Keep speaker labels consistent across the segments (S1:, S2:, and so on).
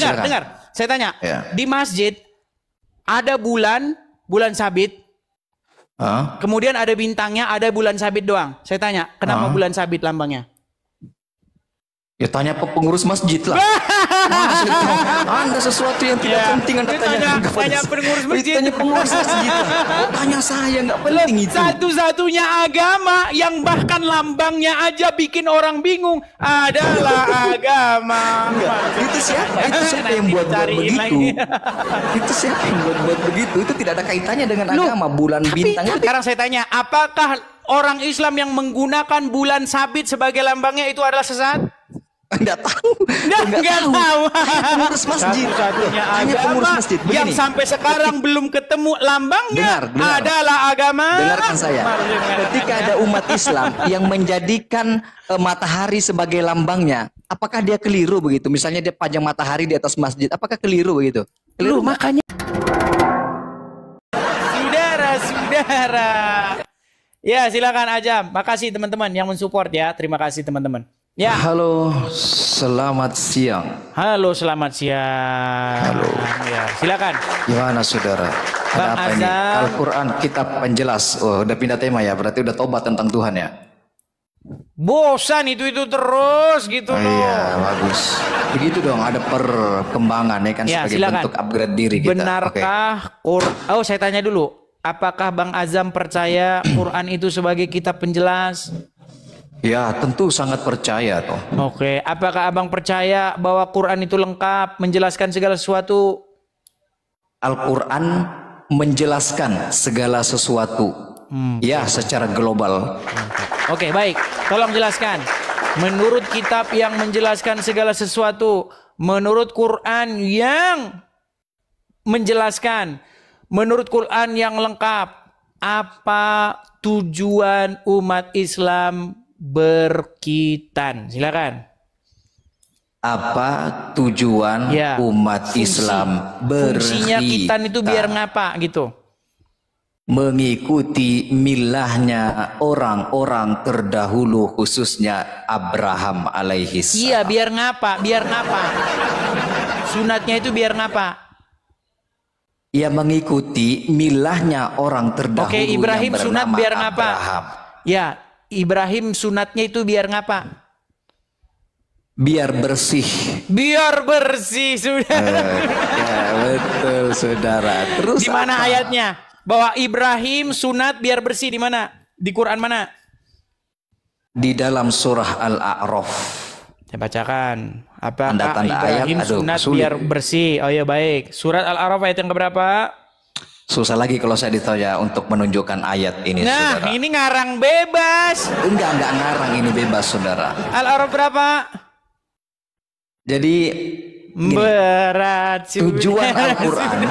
S1: dengar. Saya tanya, di masjid ada bulan sabit, kemudian ada bintangnya, ada bulan sabit doang. Saya tanya, kenapa bulan sabit lambangnya?
S2: Ya tanya pengurus masjid lah. Anda sesuatu yang tidak penting Anda
S1: tanya pengurus masjid.
S2: Tanya pengurus masjid lah. Tanya saya, nggak penting itu.
S1: Satu-satunya agama yang bahkan lambangnya aja bikin orang bingung adalah agama.
S2: Itu siapa? Itu siapa yang buat begitu? Itu siapa yang buat begitu? Itu tidak ada kaitannya dengan agama. Bulan bintang itu.
S1: Sekarang saya tanya, apakah orang Islam yang menggunakan bulan sabit sebagai lambangnya itu adalah sesat?
S2: Enggak tahu. Enggak tahu. Pengurus masjid.
S1: Satu-satunya agama yang sampai sekarang belum ketemu lambangnya adalah agama.
S2: Dengarkan saya. Ketika ada umat Islam yang menjadikan matahari sebagai lambangnya, apakah dia keliru begitu? Misalnya dia pajang matahari di atas masjid, apakah keliru begitu? Keliru.
S1: Makanya saudara. Ya, silakan Ajam. Makasih teman-teman yang mensupport ya. Terima kasih teman-teman. Ya.
S2: Halo, selamat siang.
S1: Halo, selamat siang.
S2: Halo.
S1: Ya, silakan.
S2: Gimana saudara?
S1: Bang
S2: Ada apa ini? Al-Quran, kitab penjelas. Oh, udah pindah tema ya. Berarti udah tobat tentang Tuhan ya.
S1: Bosan itu terus gitu loh.
S2: Iya, bagus. Begitu dong, ada perkembangan ya kan, sebagai bentuk upgrade diri kita.
S1: Benarkah Oh, saya tanya dulu. Apakah Bang Azam percaya Quran itu sebagai kitab penjelas?
S2: Ya, tentu sangat percaya toh.
S1: Oke, apakah Abang percaya bahwa Quran itu lengkap, menjelaskan segala sesuatu?
S2: Al-Quran menjelaskan segala sesuatu. Ya, secara global.
S1: Oke, baik. Tolong jelaskan. Menurut kitab yang menjelaskan segala sesuatu, menurut Quran yang menjelaskan, menurut Quran yang lengkap, apa tujuan umat Islam berkitan? Silakan.
S2: Apa tujuan umat Islam berkitan?
S1: Fungsinya kitan itu biar ngapa gitu?
S2: Mengikuti milahnya orang-orang terdahulu, khususnya Abraham alaihi salam.
S1: Iya, biar ngapa? Biar ngapa? Sunatnya itu biar ngapa?
S2: Ya, mengikuti milahnya orang terdahulu.
S1: Oke, Ibrahim
S2: yang
S1: sunat biar ngapa?
S2: Abraham.
S1: Ya, Ibrahim sunatnya itu biar ngapa?
S2: Biar bersih.
S1: Biar bersih, saudara.
S2: Ya, betul, saudara. Terus
S1: di mana ayatnya? Bahwa Ibrahim sunat biar bersih, di mana? Di Quran mana?
S2: Di dalam surah Al-A'raf.
S1: Saya bacakan. Apakah
S2: Tanda-tanda
S1: Ibrahim
S2: ayat,
S1: sunat biar bersih? Oh ya, baik. Surat Al-A'raf ayat yang keberapa?
S2: Susah lagi kalau saya ditanya untuk menunjukkan ayat ini,
S1: nah,
S2: saudara.
S1: Ini ngarang bebas.
S2: Enggak ngarang, ini bebas, saudara.
S1: Al-A'raf berapa?
S2: Jadi
S1: berat
S2: tujuan Al-Quran.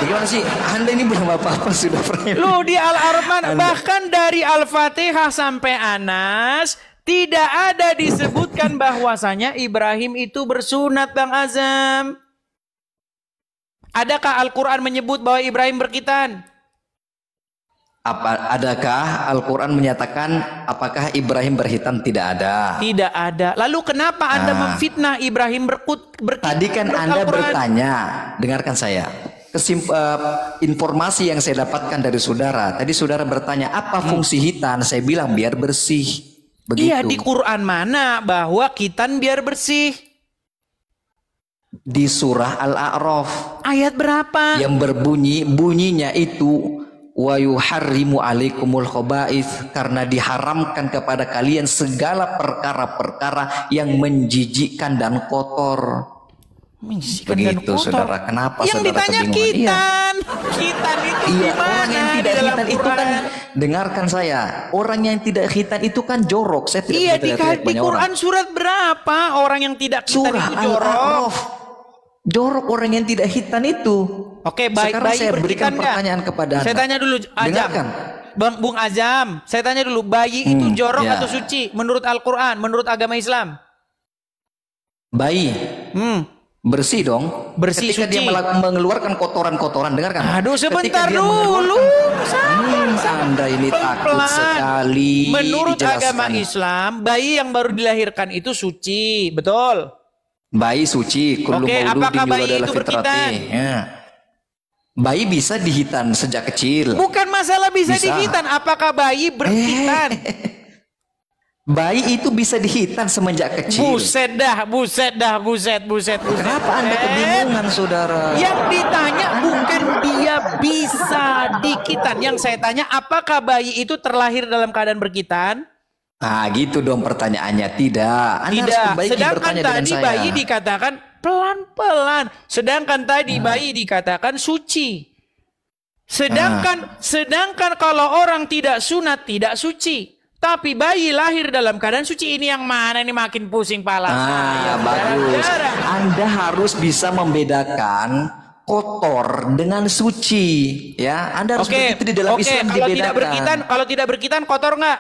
S2: Bagaimana sih? Anda ini belum apa-apa sudah pernah.
S1: Lu di Al-A'raf bahkan dari Al-Fatihah sampai Anas tidak ada disebutkan bahwasanya Ibrahim itu bersunat, Bang Azam. Adakah Al-Quran menyebut bahwa Ibrahim berkitan?
S2: Adakah Al-Quran menyatakan apakah Ibrahim berhitan? Tidak ada.
S1: Tidak ada. Lalu kenapa Anda memfitnah Ibrahim berkitan?
S2: Tadi kan Anda bertanya, dengarkan saya. Informasi yang saya dapatkan dari saudara. Tadi saudara bertanya apa fungsi hitan? Saya bilang biar bersih. Begitu.
S1: Iya, di Quran mana bahwa khitan biar bersih?
S2: Di surah Al-A'raf.
S1: Ayat berapa?
S2: Yang bunyinya itu wa yuharrimu alaikumul khaba'ith, karena diharamkan kepada kalian segala perkara-perkara yang menjijikkan dan kotor. Begitu, saudara. Kenapa
S1: yang
S2: saudara
S1: ditanya
S2: kebingungan?
S1: khitan? Khitan itu
S2: iya,
S1: gimana?
S2: Orang yang tidak khitan itu kan, dengarkan saya, orang yang tidak khitan itu kan jorok. Saya tidak
S1: di Quran surat berapa orang yang tidak khitan itu jorok?
S2: Jorok orang yang tidak khitan itu.
S1: Oke, baik.
S2: Sekarang saya berikan pertanyaan kepada Anda.
S1: Saya tanya dulu, Azam. Bung Azam, saya tanya dulu, bayi itu jorok atau suci menurut Al-Quran, menurut agama Islam?
S2: Bayi bersih dong.
S1: Bersih,
S2: ketika
S1: suci.
S2: Dia mengeluarkan kotoran-kotoran, dengarkan.
S1: Aduh, sebentar dulu.
S2: Anda ini takut sekali.
S1: Menurut agama Islam, bayi yang baru dilahirkan itu suci, betul?
S2: Bayi suci.
S1: Oke, apakah bayi itu berkhitan?
S2: Ya. Bayi bisa dihitan sejak kecil.
S1: Bukan masalah bisa dihitan, apakah bayi berkhitan?
S2: Bayi itu bisa dihitan semenjak kecil.
S1: Buset dah.
S2: Kenapa Anda kebingungan, saudara?
S1: Yang ditanya bukan dia bisa dihitan. Yang saya tanya, apakah bayi itu terlahir dalam keadaan berkhitan?
S2: Ah, gitu dong pertanyaannya. Tidak. Anda harus perbaiki
S1: sedangkan
S2: bertanya dengan
S1: tadi
S2: saya.
S1: bayi dikatakan pelan-pelan. Sedangkan tadi bayi dikatakan suci. Sedangkan kalau orang tidak sunat tidak suci. Tapi bayi lahir dalam keadaan suci, ini yang mana ini makin pusing pala saya.
S2: Bagus. Anda harus bisa membedakan kotor dengan suci, ya. Anda harus begitu di dalam Islam dibedakan.
S1: Kalau tidak berkhitan kotor nggak?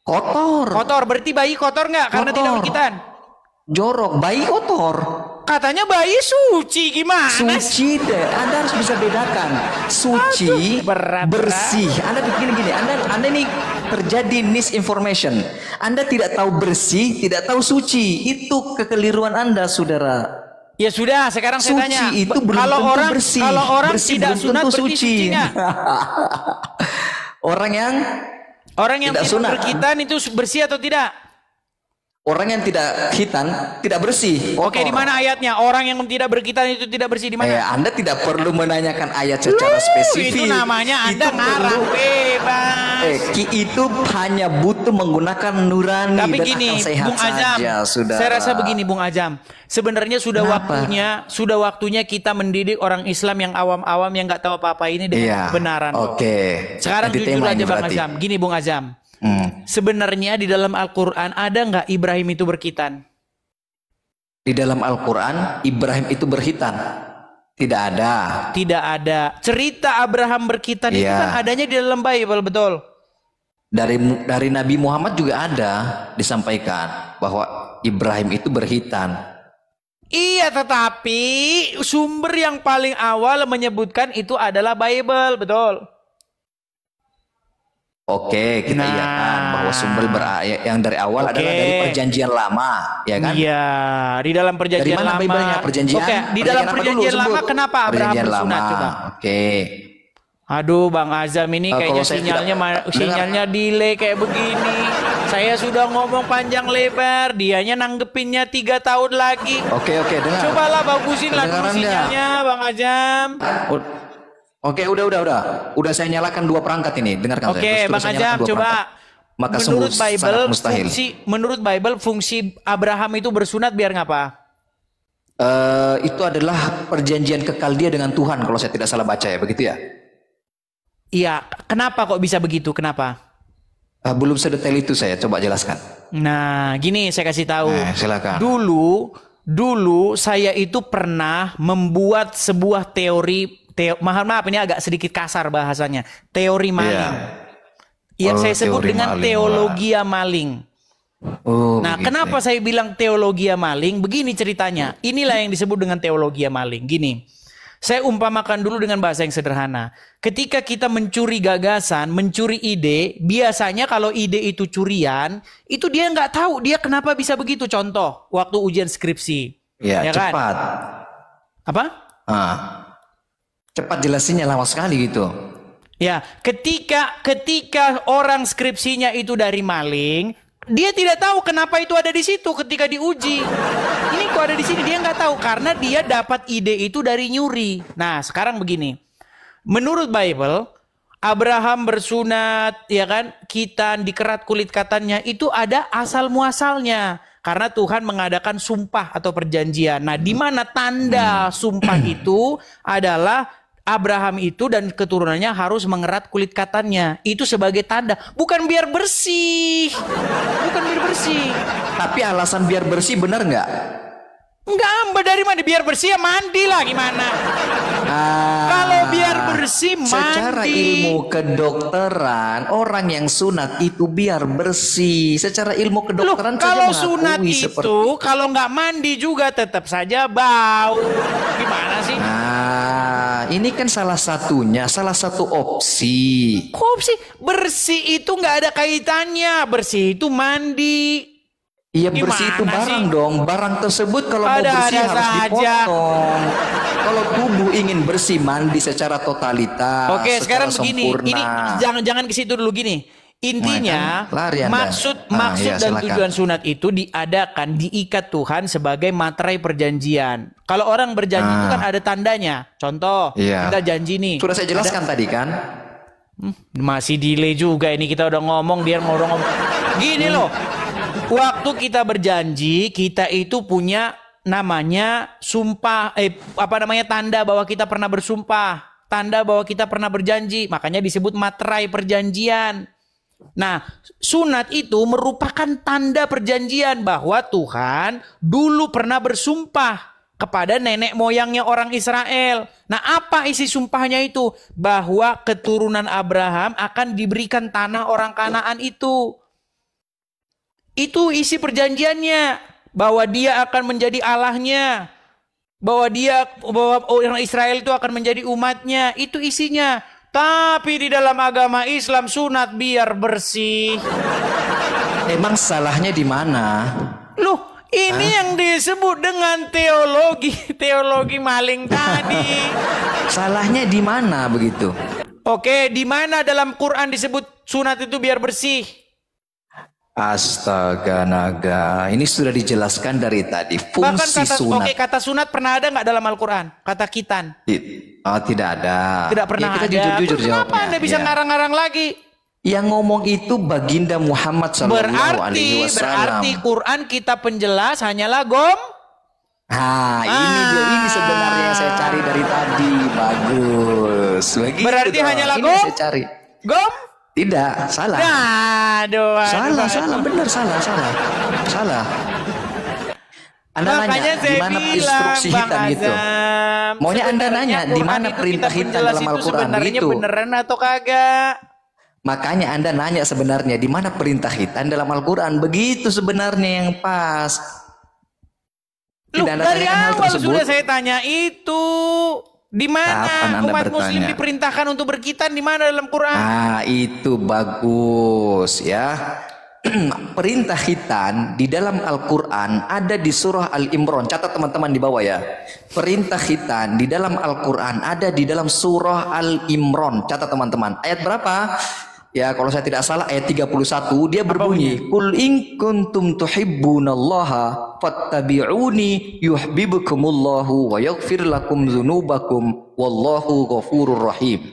S1: Kotor. Berarti bayi kotor nggak? Karena tidak berkhitan.
S2: Jorok, bayi kotor.
S1: Katanya bayi suci, gimana?
S2: Suci deh. Anda harus bisa bedakan suci, bersih. Anda begini-gini. Anda ini terjadi misinformation. Anda tidak tahu bersih, tidak tahu suci. Itu kekeliruan Anda, saudara.
S1: Ya sudah, sekarang saya tanya.
S2: Suci itu belum
S1: kalau
S2: tentu
S1: orang
S2: bersih.
S1: Kalau orang
S2: bersih
S1: tidak sunat berarti
S2: suci
S1: nggak?
S2: Orang yang
S1: tidak
S2: sunat
S1: berkhitan itu bersih atau tidak?
S2: Orang yang tidak khitan tidak bersih.
S1: Oke, di mana ayatnya? Orang yang tidak berkhitan itu tidak bersih, di mana?
S2: Anda tidak perlu menanyakan ayat secara spesifik.
S1: Itu namanya Anda ngarang bebas.
S2: Itu hanya butuh menggunakan nurani.
S1: Tapi
S2: dan
S1: gini,
S2: akal sehat
S1: Bung Ajam,
S2: saja,
S1: saya rasa begini, Bung Ajam. Sebenarnya sudah waktunya kita mendidik orang Islam yang awam-awam yang nggak tahu apa-apa ini dengan kebenaran. Sekarang jujur aja, Bang Ajam. Gini, Bung Ajam. Sebenarnya di dalam Al-Quran ada nggak Ibrahim itu berkhitan?
S2: Di dalam Al-Quran Ibrahim itu berkhitan? Tidak ada.
S1: Tidak ada. Cerita Abraham berkhitan itu kan adanya di dalam Bible, betul?
S2: Dari Nabi Muhammad juga ada disampaikan bahwa Ibrahim itu berkhitan.
S1: Iya, tetapi sumber yang paling awal menyebutkan itu adalah Bible, betul?
S2: Oke, kita iakan bahwa sumber yang dari awal adalah dari Perjanjian Lama, ya kan?
S1: Iya, di dalam Perjanjian Lama.
S2: Dari mana Bible-nya? Perjanjian?
S1: Di dalam Perjanjian Lama kenapa Abraham bersunat, coba? Aduh, Bang Azam ini kayaknya sinyalnya delay kayak begini. Saya sudah ngomong panjang lebar, dianya nanggepinnya 3 tahun lagi.
S2: Oke, dengar.
S1: Cobalah bagusin lah sinyalnya, Bang Azam.
S2: Oke, udah saya nyalakan 2 perangkat ini. Dengarkan saya.
S1: Oke, Bang Ajam, coba.
S2: Maka
S1: menurut Bible fungsi Abraham itu bersunat biar ngapa?
S2: Itu adalah perjanjian kekal dia dengan Tuhan kalau saya tidak salah baca, ya, begitu ya?
S1: Iya, kenapa kok bisa begitu? Kenapa?
S2: Belum sedetail itu, saya coba jelaskan.
S1: Nah, gini saya kasih tahu.
S2: Silakan.
S1: Dulu saya itu pernah membuat sebuah teori. Maaf ini agak sedikit kasar bahasanya. Teori maling. Yang saya sebut dengan teologi maling. Nah, kenapa saya bilang teologi maling? Begini ceritanya. Inilah yang disebut dengan teologi maling. Gini, saya umpamakan dulu dengan bahasa yang sederhana. Ketika kita mencuri gagasan, mencuri ide, biasanya kalau ide itu curian, itu dia nggak tahu dia kenapa bisa begitu. Contoh, waktu ujian skripsi. Ya
S2: cepat.
S1: Kan? Apa?
S2: Cepat jelasinnya, lama sekali gitu.
S1: Ya, ketika orang skripsinya itu dari maling, dia tidak tahu kenapa itu ada di situ ketika diuji. Ini kok ada di sini, dia nggak tahu karena dia dapat ide itu dari nyuri. Nah, sekarang begini. Menurut Bible, Abraham bersunat, ya kan, khitan, dikerat kulit katanya, itu ada asal muasalnya. Karena Tuhan mengadakan sumpah atau perjanjian. Nah, di mana tanda sumpah itu adalah Abraham itu dan keturunannya harus mengerat kulit katannya. Itu sebagai tanda. Bukan biar bersih.
S2: Tapi alasan biar bersih benar nggak?
S1: Enggak, dari mana? Biar bersih ya mandi lah gimana? Kalau biar bersih mandi.
S2: Secara ilmu kedokteran, orang yang sunat itu biar bersih. Secara ilmu kedokteran
S1: kalau sunat itu kalau nggak mandi juga tetap saja bau. Gimana sih?
S2: Ini kan salah satu opsi.
S1: Opsi bersih itu nggak ada kaitannya. Bersih itu mandi.
S2: Iya, bersih itu
S1: Gimana
S2: barang
S1: sih?
S2: dong. Barang tersebut kalau mau bersih
S1: Ada-ada
S2: harus
S1: saja.
S2: dipotong. Kalau tubuh ingin bersih, mandi secara totalitas,
S1: Oke,
S2: secara
S1: sekarang begini.
S2: sempurna.
S1: Ini jangan ke situ dulu gini. Intinya,
S2: Nah, kan lari Anda.
S1: maksud
S2: Iya,
S1: dan
S2: silakan.
S1: tujuan sunat itu diadakan, diikat Tuhan sebagai materai perjanjian. Kalau orang berjanji itu kan ada tandanya. Contoh,
S2: Iya.
S1: kita janji nih.
S2: Sudah saya jelaskan tadi kan.
S1: Masih delay juga ini, kita udah ngomong, dia mau ngomong. Gini loh. Waktu kita berjanji, kita itu punya namanya sumpah, tanda bahwa kita pernah bersumpah, tanda bahwa kita pernah berjanji, makanya disebut materai perjanjian. Nah, sunat itu merupakan tanda perjanjian bahwa Tuhan dulu pernah bersumpah kepada nenek moyangnya orang Israel. Nah, apa isi sumpahnya itu? Bahwa keturunan Abraham akan diberikan tanah orang Kanaan itu. Itu isi perjanjiannya, bahwa dia akan menjadi Allahnya, bahwa orang Israel itu akan menjadi umatnya. Itu isinya. Tapi di dalam agama Islam sunat biar bersih.
S2: Emang salahnya di mana?
S1: Loh, ini yang disebut dengan teologi maling tadi.
S2: Salahnya di mana begitu?
S1: Oke, di mana dalam Quran disebut sunat itu biar bersih?
S2: Astaga naga, ini sudah dijelaskan dari tadi. Fungsi sunat.
S1: Kata sunat pernah ada nggak dalam Al-Quran? Kata khitan.
S2: Oh, tidak ada.
S1: Tidak pernah
S2: kita
S1: ada.
S2: jujur jawabnya.
S1: Kenapa Anda bisa ngarang-ngarang lagi?
S2: Yang ngomong itu baginda Muhammad Sallallahu Alaihi Wasallam.
S1: Berarti Quran kita penjelas hanyalah gom.
S2: Ini sebenarnya yang saya cari dari tadi. Bagus. Begitu
S1: berarti
S2: dong.
S1: hanyalah
S2: ini
S1: gom.
S2: Saya cari.
S1: Gom?
S2: Tidak, salah.
S1: Aduh.
S2: Salah, benar salah. Anda nanya di mana instruksi hitam gitu. Maunya Anda nanya di mana perintah hitam dalam Al-Quran gitu.
S1: Beneran atau kagak?
S2: Makanya Anda nanya sebenarnya di mana perintah hitam dalam Al-Quran. Begitu sebenarnya yang pas.
S1: Loh, dari awal sudah saya tanya itu. Di mana umat muslim diperintahkan untuk berkhitan, di mana dalam Quran?
S2: Itu bagus ya. Perintah khitan di dalam Al-Quran ada di surah Al-Imran. Catat teman-teman di bawah ya. Perintah khitan di dalam Al-Quran ada di dalam surah Al-Imran. Catat teman-teman. Ayat berapa? Ya, kalau saya tidak salah ayat 31 dia berbunyi, "Qul in kuntum tuhibbunallaha fattabi'uni yuhibbukumullahu wa yaghfir lakum dzunubakum wallahu ghafurur rahim."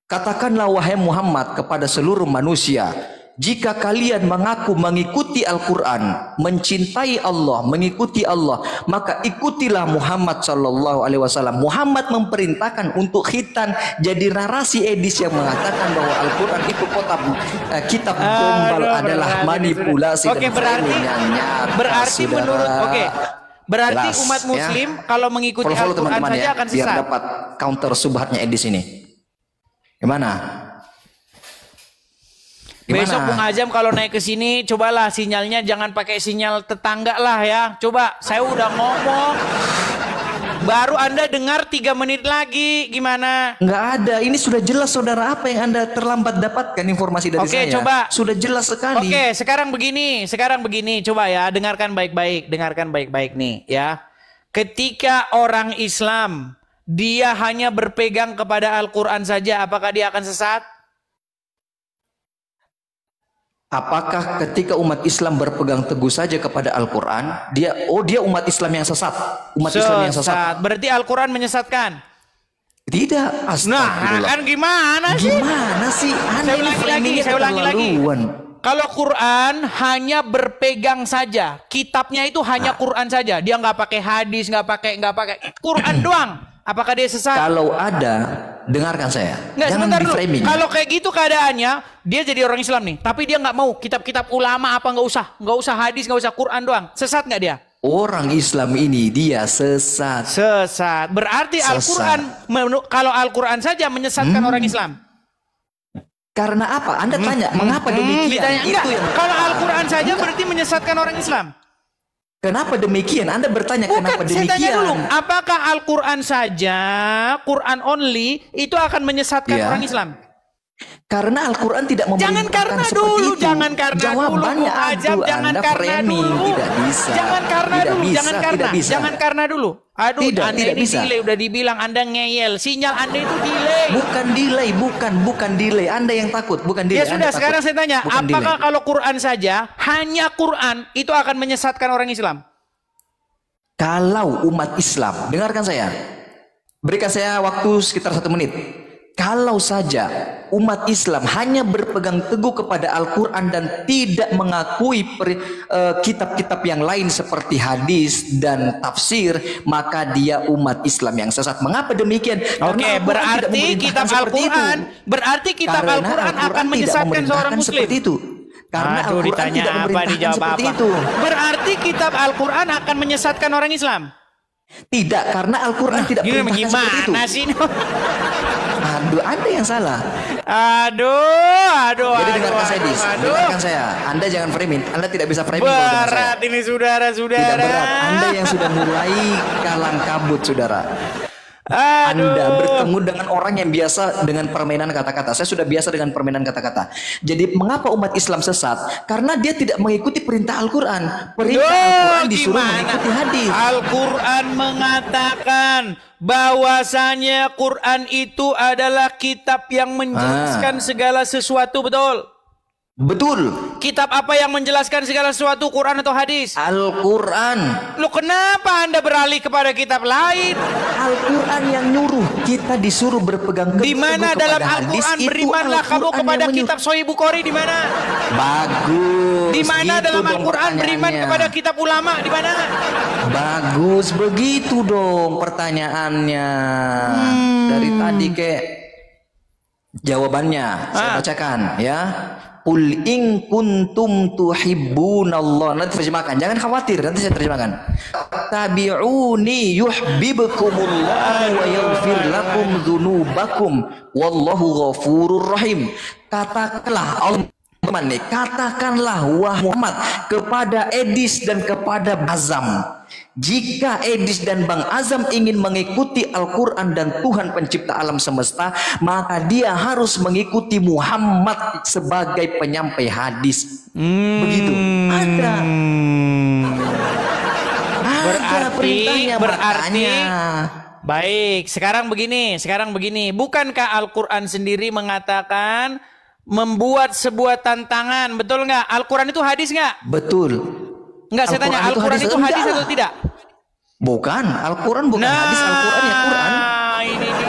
S2: Katakanlah wahai Muhammad kepada seluruh manusia, jika kalian mengaku mengikuti Al-Quran, mencintai Allah, mengikuti Allah, maka ikutilah Muhammad Sallallahu Alaihi Wasallam. Muhammad memerintahkan untuk khitan. Jadi narasi edis yang mengatakan bahwa Al-Quran itu kitab gombal adalah manipulasi dan
S1: berarti berarti umat muslim kalau mengikuti Al-Quran saja akan sesat.
S2: Biar dapat counter subhatnya edis ini. Gimana?
S1: Besok Bung Azam kalau naik ke sini, cobalah sinyalnya jangan pakai sinyal tetangga lah ya. Coba, saya udah ngomong. Baru Anda dengar 3 menit lagi, gimana?
S2: Nggak ada, ini sudah jelas saudara. Apa yang Anda terlambat dapatkan informasi dari saya? Oke,
S1: coba.
S2: Sudah jelas sekali.
S1: Oke, sekarang begini. Coba ya, dengarkan baik-baik nih ya. Ketika orang Islam, dia hanya berpegang kepada Al-Quran saja, apakah dia akan sesat?
S2: Apakah ketika umat Islam berpegang teguh saja kepada Al-Quran, dia umat Islam yang sesat? Islam yang sesat.
S1: Berarti Al-Quran menyesatkan?
S2: Tidak.
S1: Nah, kan gimana sih? Saya ulangi lagi. Kalau Quran hanya berpegang saja, kitabnya itu hanya Quran saja. Dia nggak pakai hadis, nggak pakai Quran doang. Apakah dia sesat?
S2: Kalau ada, dengarkan saya. Jangan di framing.
S1: Kalau kayak gitu keadaannya, dia jadi orang Islam nih. Tapi dia nggak mau kitab-kitab ulama apa nggak usah hadis, nggak usah Quran doang. Sesat nggak dia?
S2: Orang Islam ini dia sesat.
S1: Berarti Al-Quran, kalau Al-Quran saja menyesatkan orang Islam.
S2: Karena apa? Anda tanya, mengapa demikian?
S1: Kalau Al-Quran saja berarti menyesatkan orang Islam.
S2: Kenapa demikian? Anda bertanya kenapa demikian?
S1: Saya tanya dulu, apakah Al-Quran saja, Quran only, itu akan menyesatkan orang Islam?
S2: Karena Al-Quran tidak
S1: Jangan karena
S2: seperti
S1: dulu,
S2: itu.
S1: jangan karena
S2: Jawabannya
S1: dulu, Ajab,
S2: aduh,
S1: jangan
S2: Anda
S1: karena
S2: framing.
S1: dulu.
S2: Tidak bisa.
S1: Jangan karena
S2: tidak
S1: dulu,
S2: bisa,
S1: jangan karena,
S2: tidak bisa.
S1: jangan karena dulu. Aduh,
S2: Tidak,
S1: Anda
S2: tidak
S1: ini
S2: bisa.
S1: delay, udah dibilang Anda ngeyel. Sinyal Anda itu delay.
S2: Bukan delay, bukan delay. Anda yang takut, bukan delay.
S1: Ya sudah,
S2: Anda
S1: sekarang
S2: takut.
S1: saya tanya,
S2: Bukan
S1: apakah
S2: delay.
S1: kalau Quran saja, hanya Quran itu akan menyesatkan orang Islam?
S2: Kalau umat Islam, dengarkan saya. Berikan saya waktu sekitar 1 menit. Kalau saja umat Islam hanya berpegang teguh kepada Al-Quran dan tidak mengakui kitab-kitab yang lain seperti hadis dan tafsir, maka dia umat Islam yang sesat. Mengapa demikian?
S1: Oke, berarti kitab Al-Quran, berarti kitab Al-Quran akan menyesatkan seorang Muslim.
S2: Seperti itu. Karena
S1: Aduh,
S2: Al-Quran
S1: ditanya
S2: tidak
S1: apa,
S2: memerintahkan
S1: dijawab
S2: seperti
S1: apa.
S2: itu.
S1: Berarti kitab Al-Quran akan menyesatkan orang Islam.
S2: Tidak, karena Al-Quran tidak
S1: Gini
S2: memerintahkan seperti itu.
S1: gimana sih?
S2: Aduh, Anda yang salah.
S1: Aduh.
S2: Jadi dengarkan saya, Dis. Dengarkan saya. Anda jangan framing. Anda tidak bisa framing kalau dengan saya.
S1: Berat ini saudara-saudara.
S2: Tidak berat. Anda yang sudah mulai kalang kabut, saudara.
S1: Aduh.
S2: Anda bertemu dengan orang yang biasa dengan permainan kata-kata. Saya sudah biasa dengan permainan kata-kata. Jadi mengapa umat Islam sesat? Karena dia tidak mengikuti perintah Al-Quran. Perintah Al-Quran disuruh mengikuti hadis.
S1: Al-Quran mengatakan bahwasanya Quran itu adalah kitab yang menjelaskan segala sesuatu, betul?
S2: Betul.
S1: Kitab apa yang menjelaskan segala sesuatu, Quran atau hadis?
S2: Al-Quran.
S1: Loh, kenapa Anda beralih kepada kitab lain?
S2: Al-Quran yang nyuruh, kita disuruh berpegang teguh
S1: Di mana dalam Al-Quran berimanlah kamu kepada kitab Sahih Bukhari, di mana?
S2: Bagus.
S1: Di mana
S2: gitu
S1: dalam
S2: dong
S1: Al-Quran beriman
S2: pertanyaannya.
S1: kepada kitab ulama, di mana?
S2: Bagus, begitu dong pertanyaannya. Dari tadi kayak jawabannya saya bacakan ya. Qul in kuntum tuhibbunallah. Nanti terjemahkan, jangan khawatir, nanti saya terjemahkan. Tabi'uni yuhibbukumullah wa yaghfir lakum dzunubakum wallahu ghafurur rahim. Katakanlah Allah, katakanlah wahai Muhammad kepada Edis dan kepada Azam, jika Edis dan Bang Azam ingin mengikuti Al-Quran dan Tuhan pencipta alam semesta, maka dia harus mengikuti Muhammad sebagai penyampai hadis. Begitu. Ada perintahnya,
S1: berarti
S2: makanya.
S1: baik, sekarang begini. Bukankah Al-Quran sendiri mengatakan membuat sebuah tantangan, betul nggak? Al-Quran itu hadis nggak?
S2: Betul.
S1: Nggak, saya tanya, Al-Quran itu hadis atau tidak?
S2: Bukan, Al-Quran bukan hadis, Al-Quran ya Quran.
S1: Ini nih.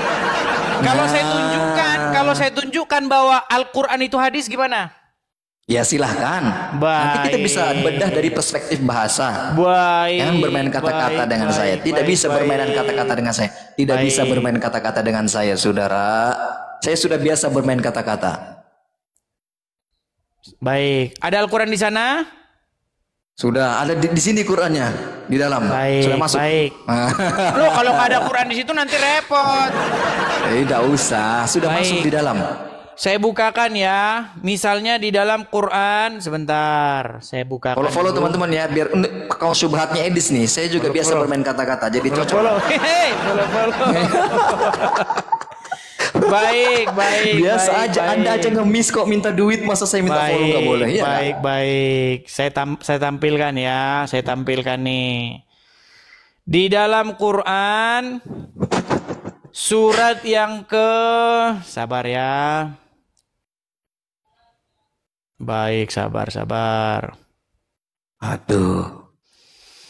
S1: Kalau saya tunjukkan bahwa Al-Quran itu hadis, gimana?
S2: Ya silahkan. Nanti kita bisa bedah dari perspektif bahasa. Jangan bermain kata-kata dengan saya. Tidak bisa bermain kata-kata dengan saya. Tidak bisa bermain kata-kata dengan saya, saudara. Saya sudah biasa bermain kata-kata.
S1: Baik. Ada Al-Quran di sana?
S2: Sudah ada di sini Qurannya, di dalam.
S1: Baik,
S2: sudah masuk.
S1: Baik. Loh, kalau nggak ada Quran di situ nanti repot.
S2: Tidak usah, sudah masuk di dalam.
S1: Saya bukakan ya, misalnya di dalam Quran, sebentar, saya bukakan.
S2: Follow teman-teman ya, biar kalau syubhatnya Edis nih, saya juga biasa bermain kata-kata, jadi cocok.
S1: Follow. Baik.
S2: Biasa aja, Anda aja ngemis kok minta duit, masa saya minta follow nggak boleh ya?
S1: Baik. Saya tampilkan ya, saya tampilkan nih. Di dalam Quran, surat yang sabar ya. Baik, sabar.
S2: Aduh,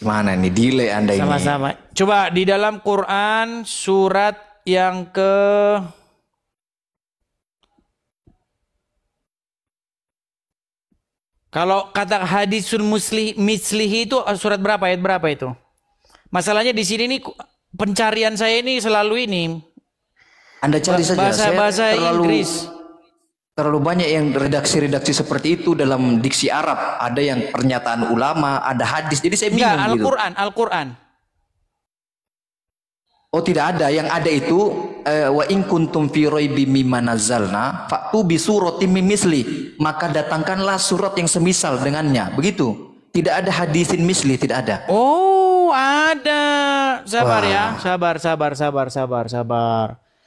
S2: mana nih delay Anda ini?
S1: Sama-sama. Coba di dalam Quran surat yang kalau kata hadisul mislihi itu surat berapa, ayat berapa itu? Masalahnya di sini nih pencarian saya ini selalu ini.
S2: Anda cari saja.
S1: Bahasa Inggris.
S2: Terlalu banyak yang redaksi-redaksi seperti itu dalam diksi Arab. Ada yang pernyataan ulama, ada hadis. Jadi saya bingung gitu.
S1: Al-Quran.
S2: Oh, tidak ada. Yang ada itu wa in kuntum fi raibim mimma nazzalna fa'tu bi suratin min misli. Maka datangkanlah surat yang semisal dengannya. Begitu. Tidak ada hadisin misli, tidak ada.
S1: Oh, ada. Sabar ya. Sabar.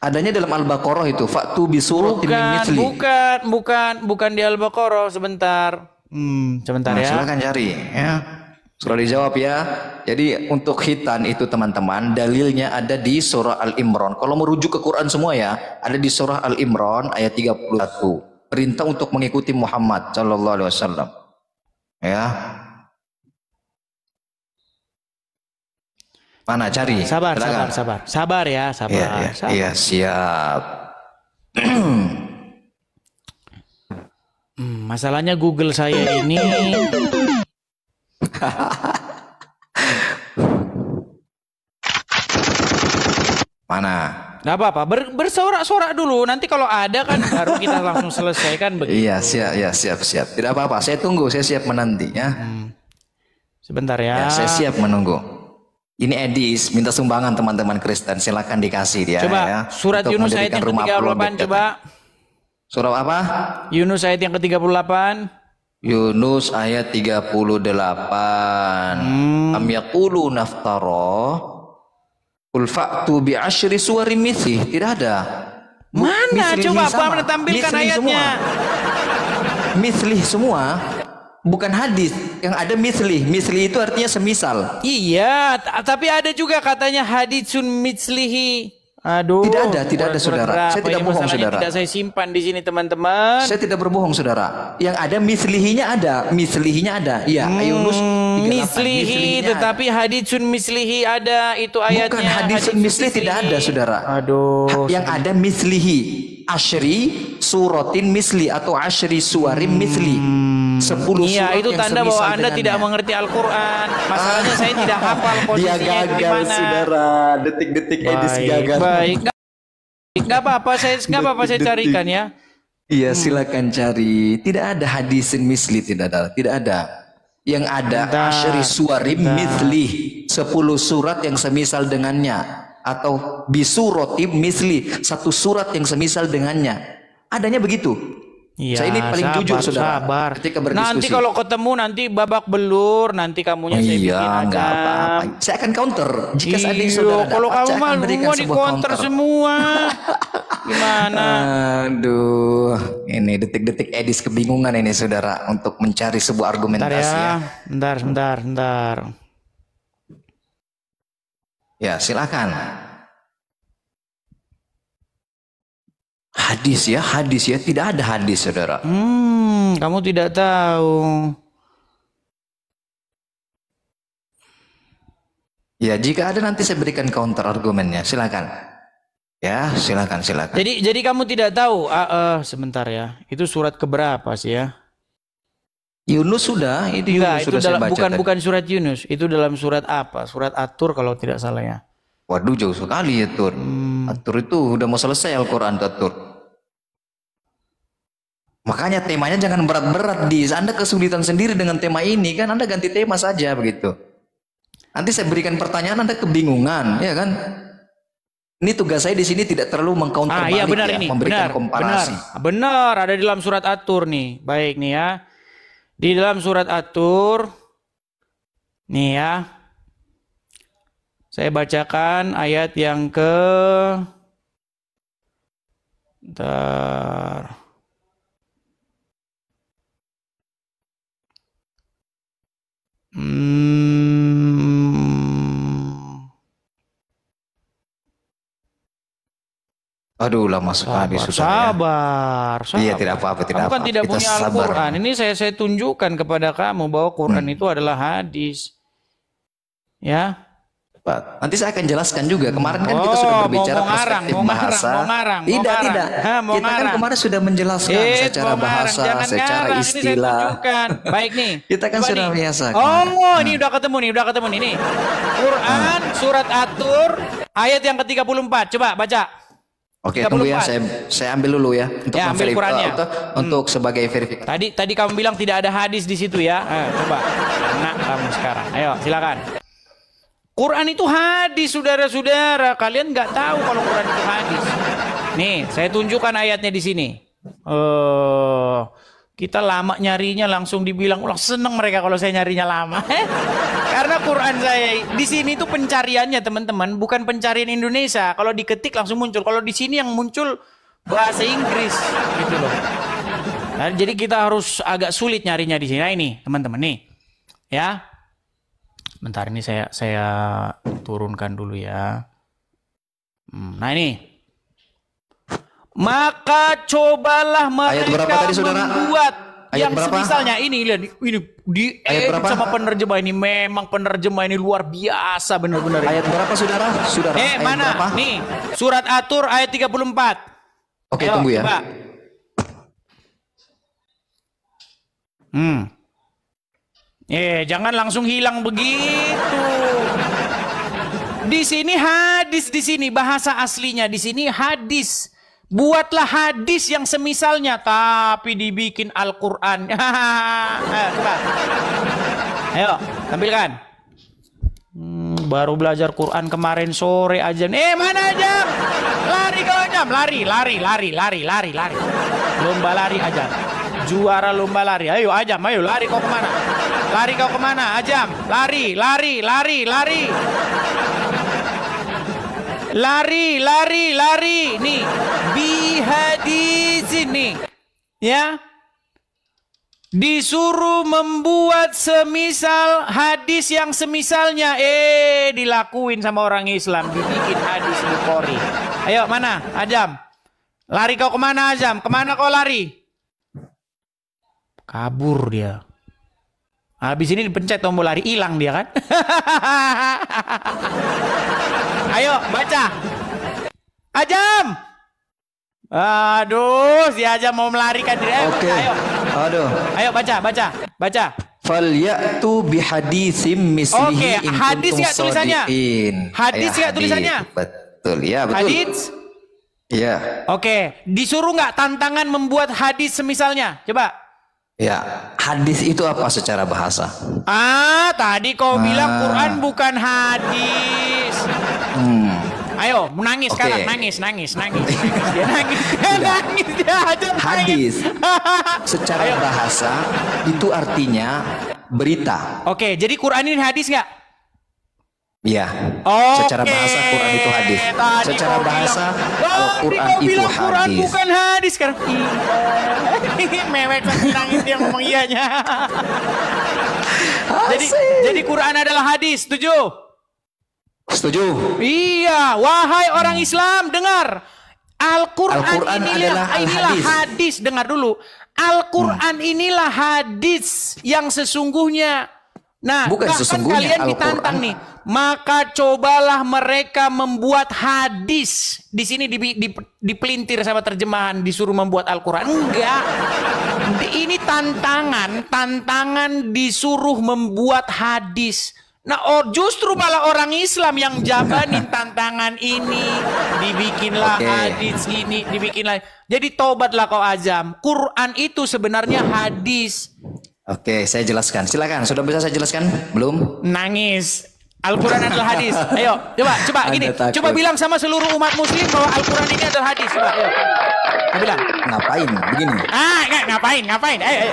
S2: Adanya dalam Al-Baqarah itu, fa'tu bi suratin min mithli.
S1: Bukan di Al-Baqarah. Sebentar ya.
S2: Silakan cari ya. Sudah dijawab ya. Jadi untuk khitan itu teman-teman, dalilnya ada di surah Al-Imran. Kalau merujuk ke Quran semua ya, ada di surah Al-Imran ayat 31. Perintah untuk mengikuti Muhammad sallallahu alaihi wasallam. Ya. Mana cari?
S1: Sabar ya.
S2: Iya, siap.
S1: Masalahnya Google saya ini
S2: mana?
S1: nggak apa-apa, bersorak-sorak dulu. Nanti kalau ada kan baru kita langsung selesaikan begitu.
S2: Iya, siap. Tidak apa-apa, saya tunggu, saya siap menanti ya.
S1: Sebentar ya.
S2: Ya, saya siap menunggu. Ini Edis minta sumbangan teman-teman Kristen, silakan dikasih dia.
S1: Coba
S2: ya,
S1: surat Yunus ayat yang ke-38 coba.
S2: Surah apa?
S1: Yunus ayat yang ke-38.
S2: Yunus ayat 38. Am yaqulu naftara qul fa'tu bi asyri suwarin mithli. Tidak ada.
S1: Mana coba apa tampilkan ayatnya?
S2: Mithli semua. Bukan hadis, yang ada misli. Misli itu artinya semisal.
S1: Iya, tapi ada juga katanya hadisun mislihi. Aduh.
S2: Tidak ada saudara. Saya tidak bohong saudara.
S1: Tidak saya simpan di sini teman-teman.
S2: Saya tidak berbohong saudara. Yang ada mislihinya ada, Iya, Yunus 38.
S1: Mislihi, tetapi hadisun mislihi ada itu ayatnya.
S2: Bukan hadisun misli tidak ada saudara.
S1: Aduh.
S2: Yang ada mislihi, asyri suratin misli atau asyri suwarin misli. 10
S1: iya,
S2: surat
S1: itu
S2: yang
S1: tanda bahwa Anda
S2: dengannya.
S1: tidak mengerti Al-Quran. Masalahnya saya tidak hafal posisinya
S2: Dia gagal saudara. Detik-detik Edis gagal.
S1: Baik. Nggak apa-apa saya carikan ya.
S2: Iya, silakan cari. Tidak ada hadisin misli, tidak ada. Yang ada asyri suwarim misli, 10 surat yang semisal dengannya, atau bisurotib misli, 1 surat yang semisal dengannya. Adanya begitu.
S1: Iya,
S2: Saya ini paling jujur saudara.
S1: Sabar.
S2: Ketika berdiskusi.
S1: Nanti kalau ketemu nanti babak belur, nanti kamunya saya bikin aja.
S2: Enggak apa-apa. Saya akan counter jika seandainya saudara dapat.
S1: Kalau kamu
S2: saya akan berikan
S1: mau di
S2: sebuah
S1: counter semua. Gimana?
S2: Aduh, ini detik-detik Edis kebingungan ini saudara untuk mencari sebuah argumentasi ya.
S1: Bentar.
S2: Ya, silakan. Hadis ya, tidak ada hadis saudara.
S1: Kamu tidak tahu.
S2: Ya, jika ada nanti saya berikan counter argumennya, silakan. Ya, silakan.
S1: Jadi kamu tidak tahu. Sebentar ya. Itu surat keberapa sih ya?
S2: Yunus sudah, itu Yunus sudah saya baca.
S1: Bukan surat Yunus. Itu dalam surat apa? Surat At-Tur kalau tidak salah ya.
S2: Waduh, jauh sekali ya Tur. At-Tur itu udah mau selesai Al-Quran At-Tur. Makanya temanya jangan berat-berat di. Anda kesulitan sendiri dengan tema ini kan, Anda ganti tema saja begitu. Nanti saya berikan pertanyaan Anda kebingungan, ya kan? Ini tugas saya di sini tidak terlalu mengcounter balik,
S1: iya benar
S2: ya,
S1: ini.
S2: memberikan komparasi.
S1: Benar, ada di dalam surat At-Tur nih. Baik nih ya. Di dalam surat At-Tur nih ya. Saya bacakan ayat yang ke
S2: Aduh, lama sekali sudah.
S1: Sabar.
S2: Iya, tidak apa-apa,
S1: Kamu kan tidak punya Al-Quran. Ini saya tunjukkan kepada kamu bahwa Quran itu adalah hadis. Ya.
S2: Nanti saya akan jelaskan juga. Kemarin kan kita sudah berbicara perspektif bahasa. Tidak. Kita kan kemarin sudah menjelaskan secara bahasa, secara istilah.
S1: Baik nih.
S2: Kita kan sudah biasa.
S1: Ini udah ketemu nih. Quran surat At-Tur ayat yang ke-34. Coba baca.
S2: Oke, tunggu ya. Saya ambil dulu ya untuk
S1: ambil Qurannya.
S2: Untuk sebagai verifikasi.
S1: Tadi kamu bilang tidak ada hadis di situ ya. Coba. Nah, kamu sekarang. Ayo, silakan. Quran itu hadis, saudara-saudara. Kalian nggak tahu kalau Quran itu hadis. Nih, saya tunjukkan ayatnya di sini. Kita lama nyarinya langsung dibilang, ulah seneng mereka kalau saya nyarinya lama. Karena Quran saya di sini tuh pencariannya teman-teman, bukan pencarian Indonesia. Kalau diketik langsung muncul. Kalau di sini yang muncul bahasa Inggris gitu loh. Nah, jadi kita harus agak sulit nyarinya di sini. Nah ini teman-teman nih, ya. Bentar ini saya turunkan dulu ya. Nah ini. Maka cobalah mereka membuat yang semisalnya ini lihat ini di sama penerjemah ini, memang penerjemah ini luar biasa benar-benar.
S2: Ayat berapa saudara?
S1: Mana? Berapa? Nih, surat At-Tur ayat 34.
S2: Oke, tunggu ya.
S1: Coba. Jangan langsung hilang begitu. Di sini hadis, di sini bahasa aslinya di sini hadis. Buatlah hadis yang semisalnya, tapi dibikin Al-Quran. Coba. Ayo, tampilkan. Baru belajar Quran kemarin sore aja. Mana aja? Lari kau aja. Lari. Lomba lari aja. Juara lomba lari. Ayo Ajam, ayo lari kau kemana? Lari kau kemana? Ajam, lari. Lari. Nih, bihadis ini. Ya. Disuruh membuat semisal hadis yang semisalnya. Dilakuin sama orang Islam. Dibikin hadis Bukhari. Ayo, mana? Ajam. Lari kau kemana, Ajam? Kemana kau lari? Kabur dia. Habis ini dipencet tombol lari, hilang dia kan? Ayo baca. Ajam. Aduh, si Ajam mau melarikan diri.
S2: Oke.
S1: Ayo.
S2: Aduh.
S1: Ayo baca.
S2: Falyatu bihaditsim mislihi in
S1: hadis
S2: kuntum
S1: nggak tulisannya?
S2: shadiqin.
S1: Hadis nggak tulisannya?
S2: Betul, ya betul.
S1: Hadis.
S2: Ya.
S1: Oke, disuruh nggak tantangan membuat hadis semisalnya? Coba.
S2: Ya, hadis itu apa secara bahasa?
S1: Tadi kau bilang Quran bukan hadis. Ayo, menangis sekarang, nangis. Dia nangis dia aja.
S2: Hadis secara bahasa itu artinya berita.
S1: Oke, jadi Quran ini hadis nggak?
S2: Iya. Secara bahasa Quran itu hadis. Secara bahasa Quran itu hadis.
S1: Quran bukan hadis sekarang. Mewek nangis dia ngomong iyanya. Jadi Quran adalah hadis, setuju?
S2: Setuju.
S1: Iya, wahai orang Islam, dengar. Al-Quran inilah hadis. Dengar dulu. Al-Quran inilah hadis yang sesungguhnya. Nah,
S2: bukan sesungguhnya
S1: kalian ditantang nih. Maka cobalah mereka membuat hadis. Di sini dipelintir sama terjemahan, disuruh membuat Al-Quran. Enggak. Ini tantangan disuruh membuat hadis. Nah, justru malah orang Islam yang jabanin tantangan ini. Dibikinlah hadis ini, dibikinlah. Jadi tobatlah kau Ajam. Quran itu sebenarnya hadis.
S2: Oke, saya jelaskan. Silakan, sudah bisa saya jelaskan? Belum?
S1: Nangis. Al-Quran adalah hadis. Ayo, coba gini. Coba bilang sama seluruh umat muslim bahwa Al-Quran ini adalah hadis. Coba, ayo. Bilang.
S2: Ngapain? Begini.
S1: Ngapain? Ayo.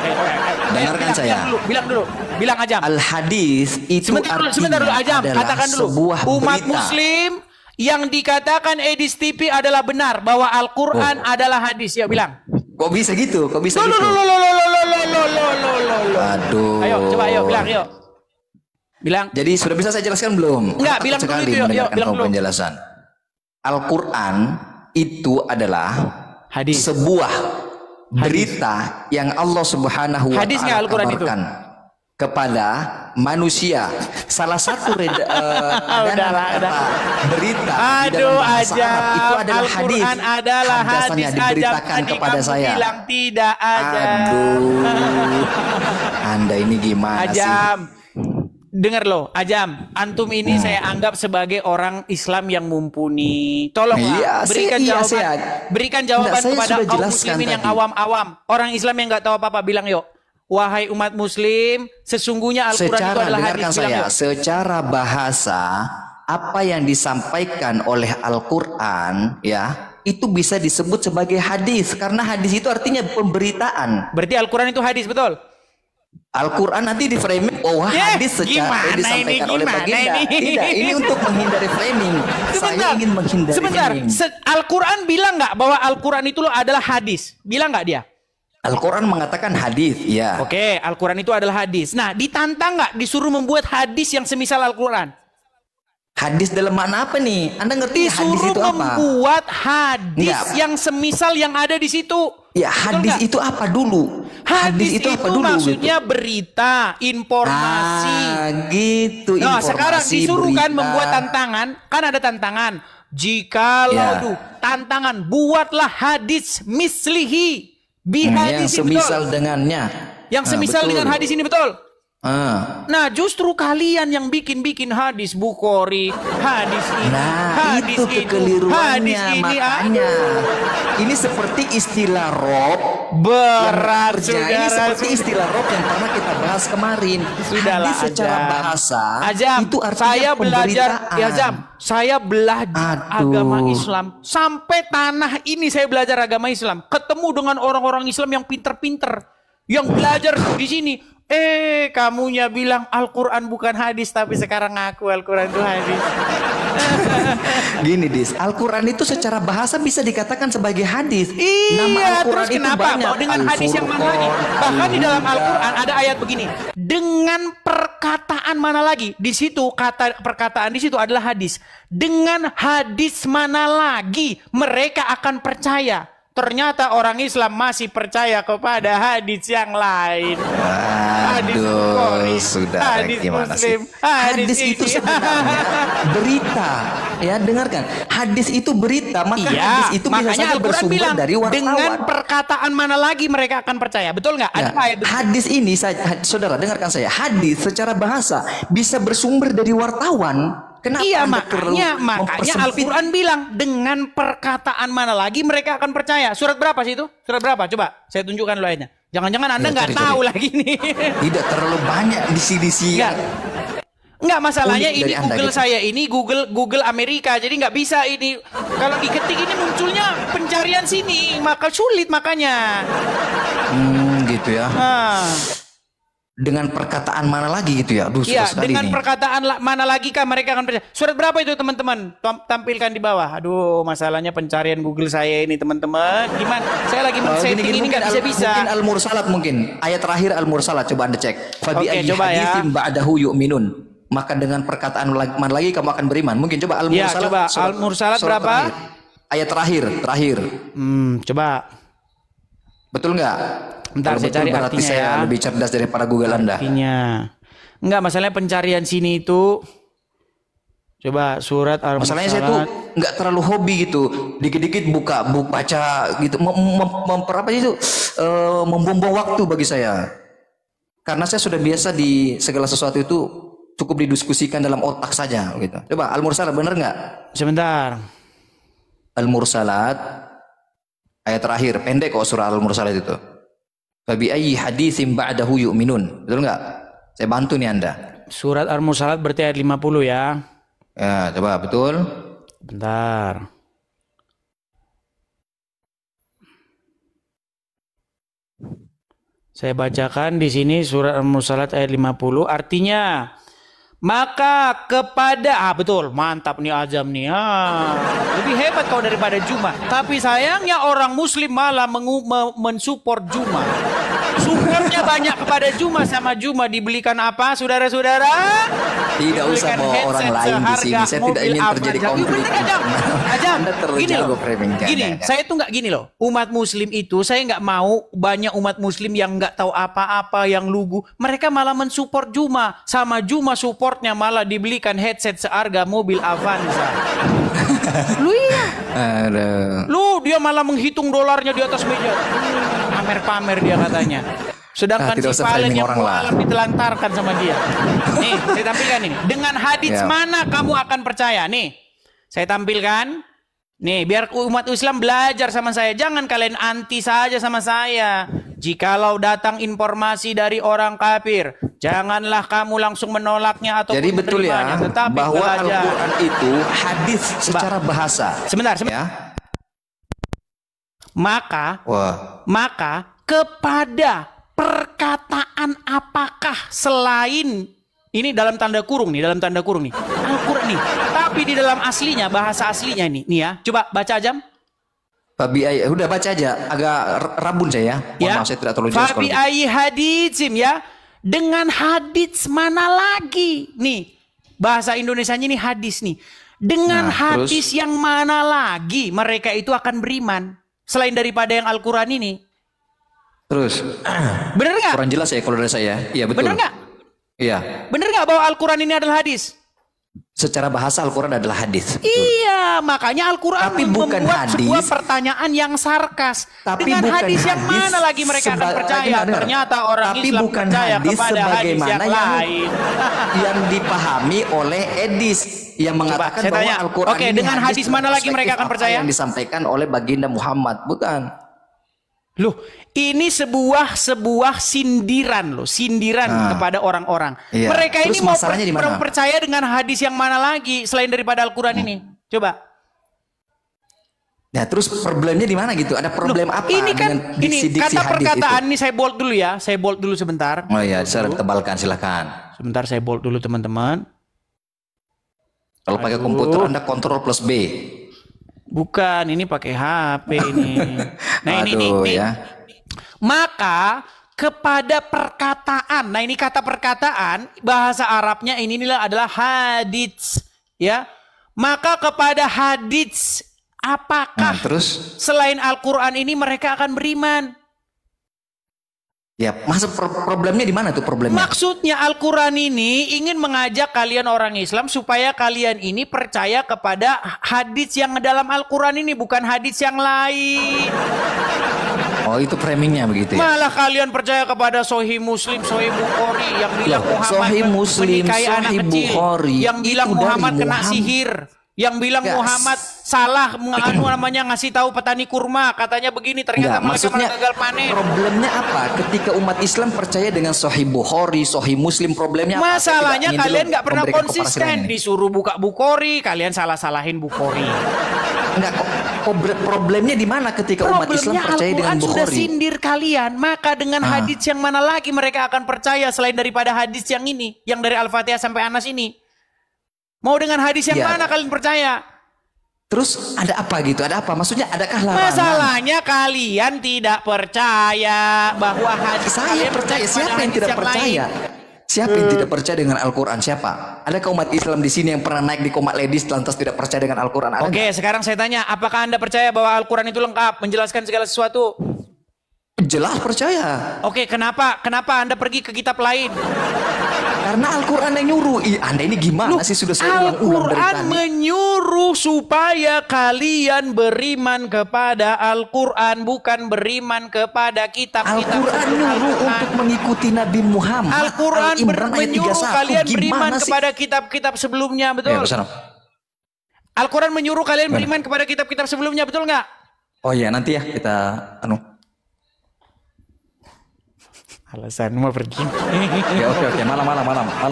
S2: Dengarkan saya.
S1: Bilang dulu. Bilang Ajam.
S2: Al-hadis itu
S1: sebentar dulu Ajam. Katakan dulu.
S2: Sebuah
S1: umat
S2: berita.
S1: Muslim yang dikatakan Edis TV adalah benar bahwa Al-Quran adalah hadis. Ya bilang.
S2: Kok bisa gitu? Kok bisa gitu? Aduh.
S1: Ayo, coba bilang, yuk. Bilang.
S2: Jadi sudah bisa saya jelaskan belum?
S1: Enggak, bilang dulu itu, yuk, bilang dulu.
S2: Penjelasan. Al-Quran itu adalah
S1: hadis.
S2: Sebuah berita yang Allah Subhanahu wa Ta'ala kabarkan kepada manusia. Salah satu berita di dalam bahasa Arab itu adalah hadis.
S1: Al-Quran adalah hadis.
S2: Diberitakan kepada saya.
S1: Bilang tidak aja.
S2: Aduh, Anda ini gimana
S1: Ajam.
S2: sih?
S1: Dengar loh, Ajam, antum ini saya anggap sebagai orang Islam yang mumpuni. Tolonglah berikan jawaban kepada kaum muslimin yang awam-awam. Orang Islam yang nggak tahu apa-apa, bilang yuk. Wahai umat muslim, sesungguhnya Al-Quran itu adalah hadis.
S2: Secara bahasa, apa yang disampaikan oleh Al-Quran ya, itu bisa disebut sebagai hadis karena hadis itu artinya pemberitaan.
S1: Berarti Al-Quran itu hadis, betul?
S2: Al-Quran nanti di framing hadis secara disampaikan oleh baginda. Tidak, ini untuk menghindari framing. Saya ingin menghindari framing.
S1: Al-Quran bilang nggak bahwa Al-Quran itu adalah hadis? Bilang nggak dia?
S2: Al-Quran mengatakan hadis, ya.
S1: Oke, Al-Quran itu adalah hadis. Nah, ditantang nggak disuruh membuat hadis yang semisal Al-Quran?
S2: Hadis dalam makna apa nih? Anda ngerti hadis itu apa?
S1: Membuat hadis yang semisal yang ada di situ.
S2: Ya, hadis itu apa dulu?
S1: Hadis itu apa dulu? Maksudnya gitu? Berita, informasi.
S2: Gitu.
S1: Nah,
S2: informasi,
S1: sekarang disuruh kan
S2: berita.
S1: membuat tantangan. Kan ada tantangan. Jikalau tantangan, buatlah hadis mislihi.
S2: Yang semisal dengannya.
S1: Yang semisal dengan hadis ini, betul? Nah, justru kalian yang bikin hadis Bukhari, hadis ini, hadis
S2: itu kekeliruannya,
S1: hadis ini,
S2: makanya ini seperti istilah rob
S1: berat,
S2: ini seperti istilah rob yang pernah kita bahas kemarin.
S1: Sudahlah,
S2: hadis secara bahasa itu artinya
S1: saya belajar,
S2: pemberitaan.
S1: Saya belajar agama Islam sampai tanah ini, saya belajar agama Islam, ketemu dengan orang-orang Islam yang pinter-pinter, yang belajar di sini. Kamunya bilang Al-Quran bukan hadis, tapi sekarang ngaku Al-Quran itu hadis.
S2: Gini, Dis, Al-Quran itu secara bahasa bisa dikatakan sebagai hadis.
S1: Iya, terus kenapa? Dengan hadis yang mana lagi? Bahkan di dalam Al-Quran ada ayat begini. Dengan perkataan mana lagi? Di situ perkataan di situ adalah hadis. Dengan hadis mana lagi mereka akan percaya? Ternyata orang Islam masih percaya kepada hadis yang lain. Hadis Bukhari, hadis Muslim, hadis
S2: itu sebenarnya berita. Ya, dengarkan. Hadis itu berita, maka hadis itu bisa saja bersumber dari wartawan.
S1: Dengan perkataan mana lagi mereka akan percaya? Betul nggak?
S2: Hadis ini, saudara dengarkan saya. Hadis secara bahasa bisa bersumber dari wartawan. Kenapa?
S1: Iya, makanya Al-Quran bilang dengan perkataan mana lagi mereka akan percaya. Surat berapa sih itu? Surat berapa? Coba saya tunjukkan dulu ayatnya. Jangan-jangan Anda nggak tahu lagi nih.
S2: Tidak terlalu banyak di
S1: Enggak, masalahnya ini Google
S2: gitu.
S1: saya ini Google Amerika, jadi nggak bisa ini. Kalau diketik ini munculnya pencarian sini, maka sulit makanya.
S2: Gitu ya. Dengan perkataan mana lagi gitu ya?
S1: Dengan perkataan mana lagi kah mereka akan percaya? Surat berapa itu teman-teman? Tampilkan di bawah. Aduh, masalahnya pencarian Google saya ini teman-teman. Gimana? Saya lagi men-setting ini nggak bisa-bisa.
S2: Mungkin Al-Mursalat mungkin. Ayat terakhir Al-Mursalat, coba Anda cek. Fabi ayyi haditsin ba'dahu yu'minun. Maka dengan perkataan mana lagi kamu akan beriman. Mungkin coba Al-Mursalat.
S1: Coba Al-Mursalat berapa?
S2: Terakhir. Ayat terakhir.
S1: Coba.
S2: Betul nggak?
S1: Bentar, saya cari artinya
S2: saya lebih cerdas daripada Google Anda.
S1: Artinya. Enggak, masalahnya pencarian sini itu. Coba surat Al-Mursalat.
S2: Masalahnya saya tuh nggak terlalu hobi gitu. Dikit-dikit baca gitu. Membuang waktu bagi saya. Karena saya sudah biasa di segala sesuatu itu cukup didiskusikan dalam otak saja gitu. Coba Al-Mursalat benar nggak?
S1: Sebentar.
S2: Al-Mursalat ayat terakhir, pendek kok surah Al-Mursalat itu. Fabi ayyi haditsin ba'dahu yu'minun. Betul nggak? Saya bantu nih Anda.
S1: Surat Al-Mursalat berarti ayat 50 ya.
S2: Ya, coba betul.
S1: Bentar. Saya bacakan di sini surat Al-Mursalat ayat 50. Artinya, maka kepada betul, mantap nih Azam nih. Lebih hebat kau daripada Juma. Tapi sayangnya orang Muslim malah mensupport Juma. Supportnya banyak kepada Juma, sama Juma dibelikan apa, saudara-saudara?
S2: Tidak usah bawa orang lain di sini. Saya tidak ingin terjadi konflik.
S1: Ajam, gini, saya tuh nggak gini loh. Umat Muslim itu saya nggak mau banyak umat Muslim yang nggak tahu apa-apa, yang lugu. Mereka malah mensupport Juma, sama Juma supportnya malah dibelikan headset seharga mobil Avanza. Lu iya. Lu dia malah menghitung dolarnya di atas meja. Pamer-pamer dia katanya. Sedangkan si Valen yang malam ditelantarkan sama dia. Nih, saya tampilkan ini. Dengan hadis mana kamu akan percaya? Nih, saya tampilkan. Nih, biar umat Islam belajar sama saya. Jangan kalian anti saja sama saya. Jikalau datang informasi dari orang kafir, janganlah kamu langsung menolaknya atau
S2: jadi betul ya, bahwa Al-Quran itu hadis secara bahasa.
S1: Sebentar.
S2: Ya.
S1: Maka
S2: Wah.
S1: maka kepada perkataan apakah selain ini dalam tanda kurung nih, Al-Qur'an nih. Tapi di dalam aslinya, bahasa aslinya nih ya. Coba baca Ajam.
S2: Fabi ayyi, udah baca aja, agak rabun saya ya. Mohon maaf, saya tidak terlalu jelas.
S1: Fabi ayyi haditsim ya. Dengan hadits mana lagi? Nih, bahasa Indonesianya ini hadis nih. Dengan hadis yang mana lagi mereka itu akan beriman selain daripada yang Al-Qur'an ini?
S2: Terus.
S1: Bener nggak?
S2: Kurang jelas ya kalau dari saya. Iya betul.
S1: Bener nggak?
S2: Iya.
S1: Bener nggak bahwa Al-Quran ini adalah hadis?
S2: Secara bahasa Al-Quran adalah hadis.
S1: Iya, makanya Al-Quran membuat sebuah pertanyaan yang sarkas.
S2: Tapi
S1: dengan
S2: bukan
S1: hadis yang mana lagi mereka akan percaya? Ternyata orang Islam
S2: bukan
S1: percaya
S2: hadis
S1: kepada hadis yang lain.
S2: Yang dipahami oleh Edis yang mengatakan bahwa Al-Quran ini
S1: dengan hadis mana lagi mereka akan percaya?
S2: Yang disampaikan oleh baginda Muhammad, bukan.
S1: Loh, ini sebuah sindiran kepada orang-orang.
S2: Iya.
S1: Mereka
S2: terus
S1: ini mau percaya dengan hadis yang mana lagi selain daripada Al-Quran ini? Coba.
S2: Nah, terus problemnya di mana gitu? Ada problem apa
S1: ini kan,
S2: dengan diksi-diksi
S1: kata perkataan
S2: itu?
S1: ini saya bold dulu ya. Saya bold dulu sebentar.
S2: Oh iya, saya tebalkan silakan.
S1: Sebentar saya bold dulu teman-teman.
S2: Kalau pakai komputer Anda Ctrl plus B.
S1: Bukan, ini pakai HP ini. Nah, ini
S2: ya.
S1: Maka kepada perkataan. Nah, ini kata perkataan bahasa Arabnya ini adalah hadits, ya. Maka kepada hadits apakah
S2: terus
S1: selain Al-Qur'an ini mereka akan beriman?
S2: Ya, masa problemnya di mana tuh problemnya?
S1: Maksudnya Al-Quran ini ingin mengajak kalian orang Islam supaya kalian ini percaya kepada hadits yang dalam Al-Quran ini, bukan hadits yang lain.
S2: Oh, itu framingnya begitu ya?
S1: Malah kalian percaya kepada Sahih Muslim, Sahih Bukhari yang bilang Muhammad menikahi anak kecil, yang bilang Muhammad kena sihir, yang bilang Muhammad salah ngasih tahu petani kurma, katanya begini, ternyata maksudnya gagal panen.
S2: Problemnya apa? Ketika umat Islam percaya dengan Sahih Bukhari, Sahih Muslim, problemnya apa?
S1: Masalahnya kalian nggak pernah konsisten. Disuruh buka Bukhari, kalian salah-salahin Bukhari.
S2: Enggak, problemnya di mana ketika umat Islam percaya dengan Bukhari?
S1: Sudah sindir kalian, maka dengan hadis yang mana lagi mereka akan percaya selain daripada hadis yang ini, yang dari Al-Fatihah sampai Anas ini? Mau dengan hadis yang mana kalian percaya?
S2: Terus ada apa gitu? Ada apa? Maksudnya adakah larangan?
S1: Masalahnya kalian tidak percaya bahwa hadis.
S2: Saya percaya. Siapa yang tidak percaya? Siapa yang tidak percaya dengan Al-Quran? Siapa? Adakah umat Islam di sini yang pernah naik di Komak Ladies lantas tidak percaya dengan Al-Quran?
S1: Oke, sekarang saya tanya, apakah Anda percaya bahwa Al-Quran itu lengkap, menjelaskan segala sesuatu?
S2: Jelas percaya.
S1: Oke, kenapa Anda pergi ke kitab lain?
S2: Karena Al-Quran yang nyuruh. Anda ini gimana sih, sudah saya ulang-ulang dari tadi.
S1: Al-Quran menyuruh supaya kalian beriman kepada Al-Quran, bukan beriman kepada kitab-kitab.
S2: Al-Quran nyuruh untuk mengikuti Nabi Muhammad.
S1: Al-Quran menyuruh kalian beriman kepada kitab-kitab sebelumnya, betul?
S2: Ya,
S1: Al-Quran menyuruh kalian beriman kepada kitab-kitab sebelumnya, betul nggak?
S2: Oh iya, nanti ya kita
S1: alasan mau pergi.
S2: Oke, malam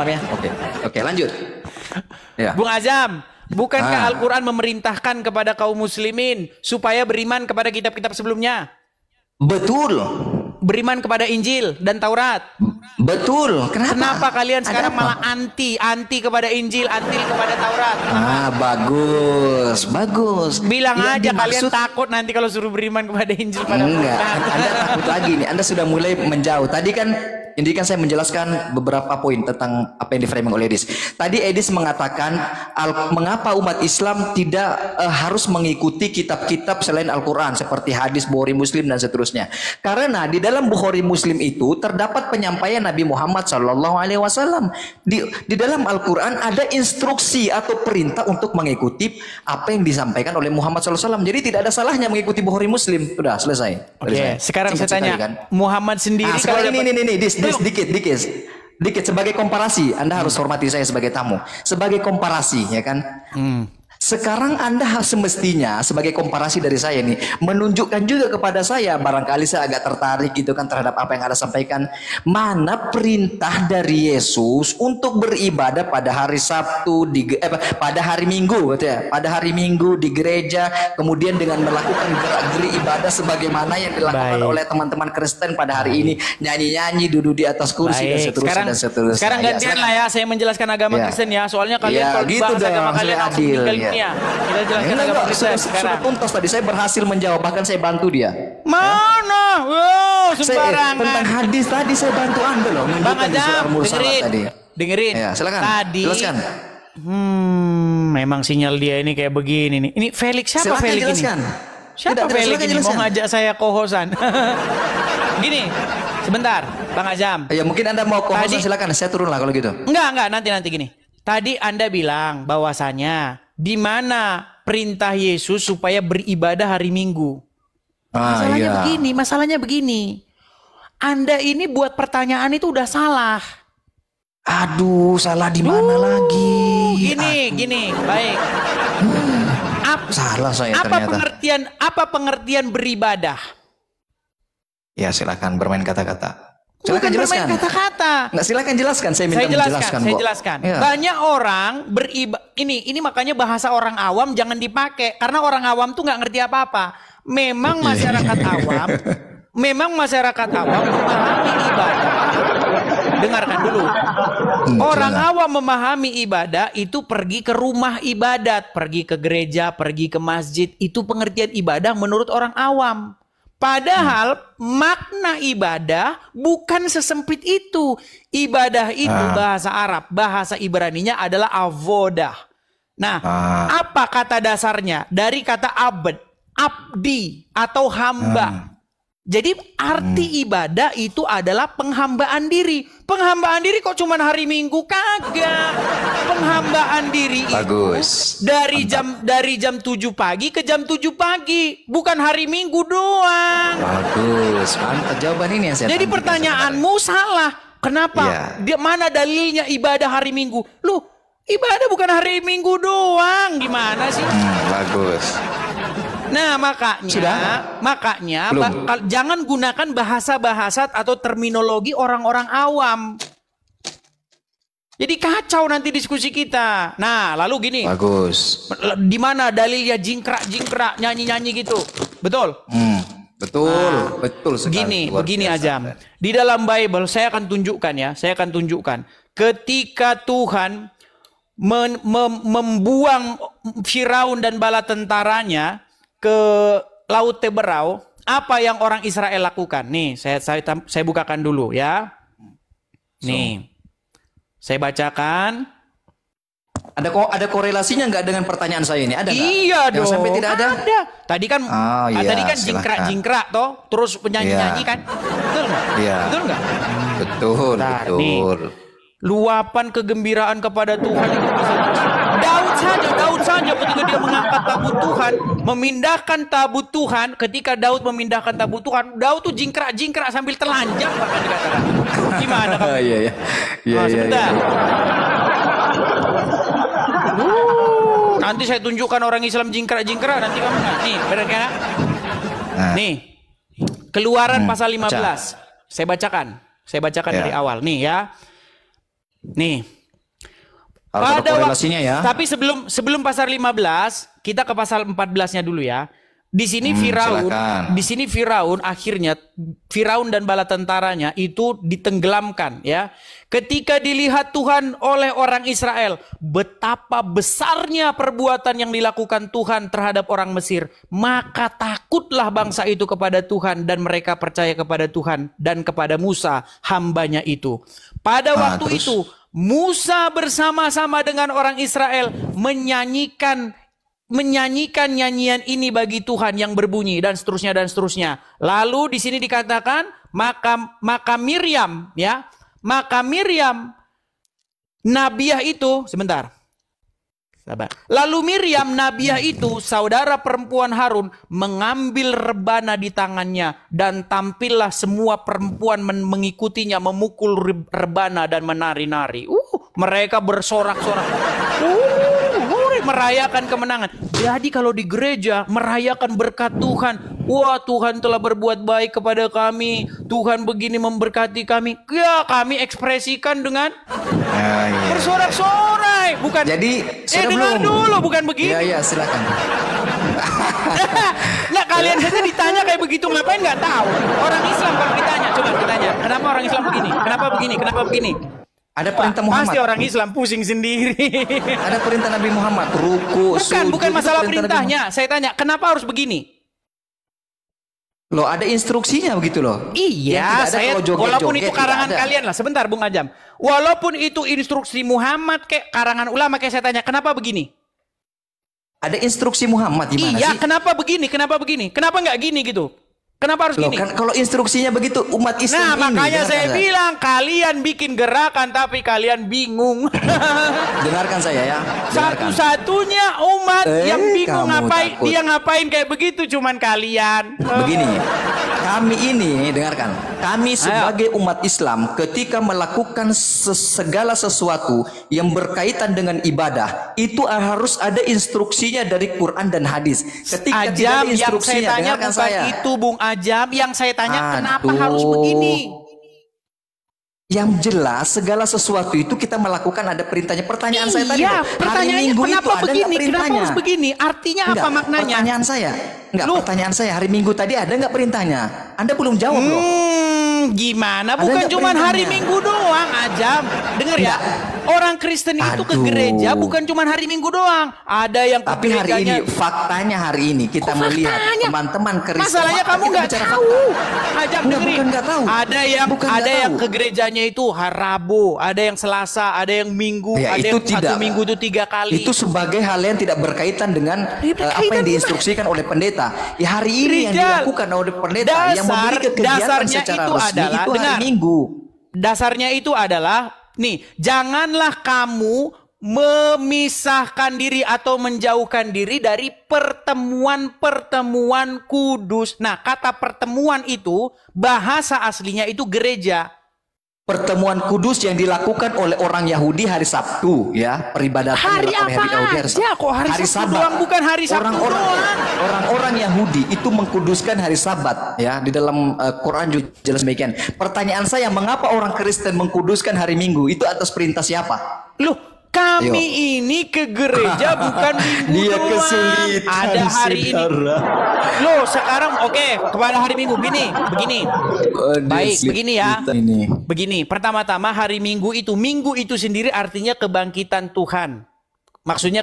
S2: ya. Oke, lanjut. Ya.
S1: Bung Azam, bukankah Al-Quran memerintahkan kepada kaum muslimin supaya beriman kepada kitab-kitab sebelumnya?
S2: Betul.
S1: Beriman kepada Injil dan Taurat.
S2: Betul.
S1: Kenapa kalian sekarang malah anti kepada Injil, anti kepada Taurat?
S2: Bagus.
S1: Bilang aja kalian takut nanti kalau suruh beriman kepada Injil pada
S2: Enggak, Anda takut lagi nih. Anda sudah mulai menjauh. Tadi kan saya menjelaskan beberapa poin tentang apa yang di framing oleh Edis. Tadi Edis mengatakan mengapa umat Islam tidak harus mengikuti kitab-kitab selain Al-Quran seperti hadis, Bukhari, Muslim dan seterusnya. Karena di dalam Bukhari, Muslim itu terdapat penyampaian Nabi Muhammad SAW. Di dalam Al-Quran ada instruksi atau perintah untuk mengikuti apa yang disampaikan oleh Muhammad SAW. Jadi tidak ada salahnya mengikuti Bukhari, Muslim. Sudah selesai.
S1: Oke, sekarang saya tanya, kan? Muhammad sendiri
S2: Dikit sebagai komparasi, Anda harus hormati saya sebagai tamu. Sebagai komparasi, ya kan? Sekarang Anda semestinya sebagai komparasi dari saya nih menunjukkan juga kepada saya, barangkali saya agak tertarik gitu kan terhadap apa yang Anda sampaikan. Mana perintah dari Yesus untuk beribadah pada hari Sabtu pada hari Minggu gitu ya. Pada hari Minggu di gereja, kemudian dengan melakukan gerak-geri ibadah sebagaimana yang dilakukan oleh teman-teman Kristen pada hari ini, nyanyi-nyanyi, duduk di atas kursi dan seterusnya dan seterusnya.
S1: Sekarang gantian lah ya, saya menjelaskan agama Kristen ya. Soalnya kalian kalau
S2: gitu
S1: bahas agama kalian langsung tinggal
S2: ya.
S1: Kita jelaskan agama Kristen sekarang.
S2: Sudah tuntas tadi, saya berhasil menjawab, bahkan saya bantu dia.
S1: Mana? Wow, sembarangan.
S2: Tentang hadis tadi saya bantu Anda loh.
S1: Bang Ajam, dengerin.
S2: Ya, silakan.
S1: Tadi.
S2: Jelaskan.
S1: Memang sinyal dia ini kayak begini nih. Ini Felix, siapa
S2: Silakan
S1: Felix
S2: jelaskan.
S1: ini? Siapa Felix ini mau ngajak saya kohosan? Gini, sebentar, Bang Ajam.
S2: Ya mungkin Anda mau kohosan, silakan. Saya turun lah kalau gitu.
S1: Enggak, nanti gini. Tadi Anda bilang bahwasanya di mana perintah Yesus supaya beribadah hari Minggu. Masalahnya begini. Anda ini buat pertanyaan itu udah salah.
S2: Aduh, salah di mana lagi?
S1: Gini, baik.
S2: Salah saya ternyata.
S1: Apa pengertian beribadah?
S2: Ya, silakan bermain kata-kata.
S1: Bukan bermain kata-kata.
S2: Nggak, silakan jelaskan. Saya
S1: jelaskan. Ya. Banyak orang ini makanya bahasa orang awam jangan dipakai karena orang awam tuh nggak ngerti apa-apa. Memang masyarakat awam memahami ibadah. Dengarkan dulu. Orang awam memahami ibadah itu pergi ke rumah ibadat, pergi ke gereja, pergi ke masjid. Itu pengertian ibadah menurut orang awam. Padahal makna ibadah bukan sesempit itu. Ibadah itu bahasa Arab, bahasa Ibraninya adalah avodah. Nah, apa kata dasarnya? Dari kata abdi atau hamba. Jadi arti ibadah itu adalah penghambaan diri. Penghambaan diri kok cuma hari Minggu? Kagak. Penghambaan diri
S2: bagus.
S1: Itu dari jam 7 pagi ke jam 7 pagi, bukan hari Minggu doang.
S2: Bagus. Mantap jawaban ini yang saya.
S1: Jadi pertanyaanmu salah. Kenapa? Mana dalilnya ibadah hari Minggu? Loh, ibadah bukan hari Minggu doang. Gimana sih?
S2: Bagus.
S1: Nah, makanya jangan gunakan bahasa-bahasa atau terminologi orang-orang awam. Jadi kacau nanti diskusi kita. Nah, lalu gini.
S2: Bagus.
S1: Di mana dalilnya jingkrak nyanyi-nyanyi gitu? Betul?
S2: Betul sekali.
S1: Begini Ajam. Di dalam Bible saya akan tunjukkan. Ketika Tuhan membuang Firaun dan bala tentaranya ke Laut Teberau, apa yang orang Israel lakukan? Nih, saya bukakan dulu ya. Nih, saya bacakan.
S2: Ada korelasinya nggak dengan pertanyaan saya ini? Ada nggak?
S1: Iya dong.
S2: Sampai tidak ada.
S1: Tadi kan, jingkrak toh, terus penyanyi-nyanyi kan? Betul nggak?
S2: Iya.
S1: Betul nggak?
S2: Betul.
S1: Nih, luapan kegembiraan kepada Tuhan itu bisa Daud saja ketika dia mengangkat tabut Tuhan, memindahkan tabut Tuhan, ketika Daud memindahkan tabut Tuhan, Daud tuh jingkrak sambil telanjang bahkan dikatakan. Gimana kamu?
S2: Iya.
S1: Sebentar. Nanti saya tunjukkan orang Islam jingkrak nanti kamu nggak. Nih, benar kan? Nih. Keluaran pasal 15. Saya bacakan dari awal nih ya. Nih. Tapi sebelum pasal 15, kita ke pasal 14-nya dulu ya. Di sini Firaun akhirnya Firaun dan bala tentaranya itu ditenggelamkan ya. Ketika dilihat Tuhan oleh orang Israel, betapa besarnya perbuatan yang dilakukan Tuhan terhadap orang Mesir, maka takutlah bangsa itu kepada Tuhan dan mereka percaya kepada Tuhan dan kepada Musa hambanya itu. Pada waktu itu Musa bersama-sama dengan orang Israel menyanyikan nyanyian ini bagi Tuhan yang berbunyi dan seterusnya. Lalu di sini dikatakan maka Miriam nabiah itu Lalu Miriam nabiah itu, saudara perempuan Harun, mengambil rebana di tangannya dan tampillah semua perempuan mengikutinya memukul rebana dan menari-nari. Mereka bersorak-sorak. merayakan kemenangan. Jadi kalau di gereja merayakan berkat Tuhan, wah Tuhan telah berbuat baik kepada kami, Tuhan begini memberkati kami, ya kami ekspresikan dengan bersorak-sorai, bukan.
S2: Jadi
S1: dengar dulu, bukan begini.
S2: Iya, silakan.
S1: Nah, kalian saja ditanya kayak begitu, ngapain nggak tahu? Orang Islam kalau ditanya, coba ditanya, kenapa orang Islam begini? Kenapa begini? Kenapa begini?
S2: Ada perintah Muhammad.
S1: Pasti orang Islam pusing sendiri.
S2: Ada perintah Nabi Muhammad, ruku, sujud.
S1: Bukan masalah perintahnya. Saya tanya, kenapa harus begini?
S2: Loh, ada instruksinya begitu loh.
S1: Iya, saya walaupun itu karangan kalian lah. Sebentar, Bung Ajam. Walaupun itu instruksi Muhammad kayak karangan ulama, kayak saya tanya, kenapa begini?
S2: Ada instruksi Muhammad gimana sih?
S1: Iya, kenapa begini? Kenapa begini? Kenapa nggak gini gitu? Kenapa harus
S2: Loh,
S1: gini?
S2: kan kalau instruksinya begitu umat Islam
S1: nah,
S2: ini.
S1: makanya saya bilang kalian bikin gerakan tapi kalian bingung.
S2: Dengarkan saya ya.
S1: Satu-satunya umat yang bingung ngapain
S2: takut.
S1: dia ngapain kayak begitu cuman kalian.
S2: Begini, kami ini dengarkan. Kami sebagai umat Islam ketika melakukan segala sesuatu yang berkaitan dengan ibadah, itu harus ada instruksinya dari Quran dan hadis. Ketika tidak ada instruksinya, dengarkan saya.
S1: Itu Bung Ajam, yang saya tanya kenapa harus begini?
S2: Yang jelas segala sesuatu itu kita melakukan ada perintahnya. Pertanyaan saya tadi,
S1: pertanyaannya kenapa begini? Kenapa harus begini? Artinya apa maknanya? Pertanyaan saya hari Minggu tadi ada nggak perintahnya? Anda belum jawab loh. Gimana? Bukan cuma hari Minggu doang, Ajam. Dengar ya. Orang Kristen itu ke gereja bukan cuma hari Minggu doang. Ada yang ke
S2: tapi hari ini, faktanya hari ini kita melihat teman-teman Kristen.
S1: Masalahnya kamu nggak tahu. Ajam, dengerin.
S2: Bukan nggak tahu.
S1: Ada yang ke gerejanya itu hari Rabu, ada yang Selasa, ada yang Minggu,
S2: ya,
S1: ada
S2: itu
S1: yang
S2: tidak.
S1: satu minggu itu 3 kali.
S2: Itu sebagai hal yang tidak berkaitan dengan apa yang diinstruksikan oleh pendeta. Ya hari ini yang dilakukan oleh pendeta yang memberi kegiatan secara resmi itu hari Minggu.
S1: Dasarnya itu adalah nih, janganlah kamu memisahkan diri atau menjauhkan diri dari pertemuan-pertemuan kudus. Nah, kata pertemuan itu bahasa aslinya itu gereja.
S2: Pertemuan kudus yang dilakukan oleh orang Yahudi hari Sabtu, ya, peribadatan
S1: hari
S2: oleh
S1: apa
S2: Yahudi hari Sabtu.
S1: Kok hari Sabtu doang, bukan hari Sabtu doang.
S2: Orang-orang Yahudi itu mengkuduskan hari Sabat, ya, di dalam Quran juga jelas demikian. Pertanyaan saya, mengapa orang Kristen mengkuduskan hari Minggu? Itu atas perintah siapa?
S1: Loh, kami ini ke gereja bukan Minggu
S2: Dia
S1: doang.
S2: kesulitan,
S1: ada hari ini. Loh, sekarang kepada hari Minggu begini. Baik, begini ya. Begini, pertama-tama hari Minggu itu sendiri artinya kebangkitan Tuhan. Maksudnya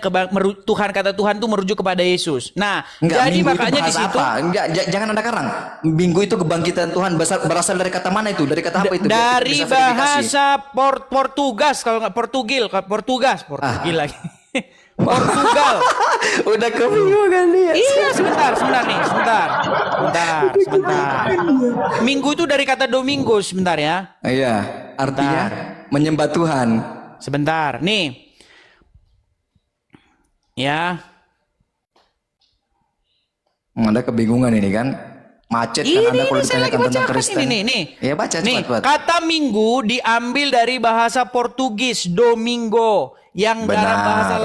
S1: Tuhan, kata Tuhan itu merujuk kepada Yesus. Nah, jadi makanya di situ
S2: jangan ada karang. Minggu itu kebangkitan Tuhan berasal dari kata mana itu? Dari kata apa itu?
S1: Dari bahasa Portugas, kalau nggak Portugas lagi. Portugal.
S2: Udah kebingungan dia.
S1: Iya, sebentar. Minggu itu dari kata Domingo, sebentar ya.
S2: Iya, artinya menyembah Tuhan.
S1: Sebentar, nih. Ya.
S2: Anda kebingungan ini kan? Macet kan Anda kalau ditanyakan tentang Kristen.
S1: Ini.
S2: Ya, baca cepat.
S1: Kata Minggu diambil dari bahasa Portugis Domingo yang dalam bahasa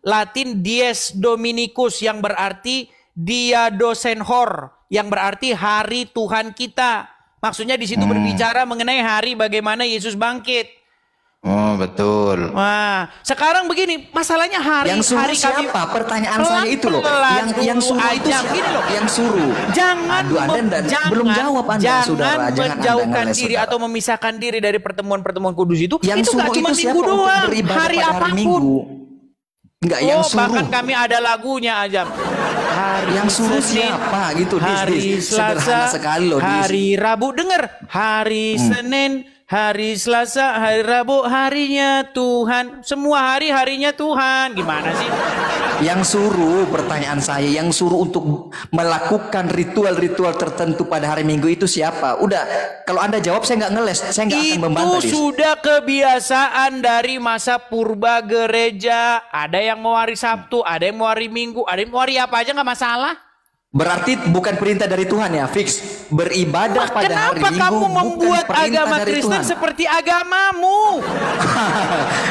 S1: Latin Dies Dominicus yang berarti Dia Dosenhor yang berarti hari Tuhan kita. Maksudnya di situ berbicara mengenai hari bagaimana Yesus bangkit.
S2: Oh, betul.
S1: Wah, sekarang begini, masalahnya hari
S2: siapa? Pertanyaan saya itu loh. Yang suruh itu gini loh. Yang suruh.
S1: Jangan
S2: belum jawab Anda, saudara.
S1: Jangan menjauhkan diri atau memisahkan diri dari pertemuan-pertemuan kudus itu.
S2: Yang
S1: itu
S2: suruh
S1: cuma
S2: itu
S1: Minggu
S2: siapa
S1: doang.
S2: Hari apapun. Enggak, yang suruh.
S1: Bahkan kami ada lagunya aja.
S2: Yang suruh siapa gitu?
S1: Hari Selasa, sekali loh. Hari Rabu, dengar. Hari Senin, hari Selasa, hari Rabu, harinya Tuhan. Semua harinya Tuhan. Gimana sih?
S2: Yang suruh, pertanyaan saya, yang suruh untuk melakukan ritual-ritual tertentu pada hari Minggu itu siapa? Udah, kalau Anda jawab saya nggak ngeles, saya nggak akan membantah.
S1: Itu sudah kebiasaan dari masa purba gereja. Ada yang mau hari Sabtu, ada yang mau hari Minggu, ada yang mau hari apa aja nggak masalah.
S2: Berarti bukan perintah dari Tuhan ya, fix. Beribadah pada hari
S1: Kenapa
S2: Minggu
S1: kamu membuat
S2: bukan perintah
S1: agama
S2: dari
S1: Kristen
S2: Tuhan.
S1: seperti agamamu?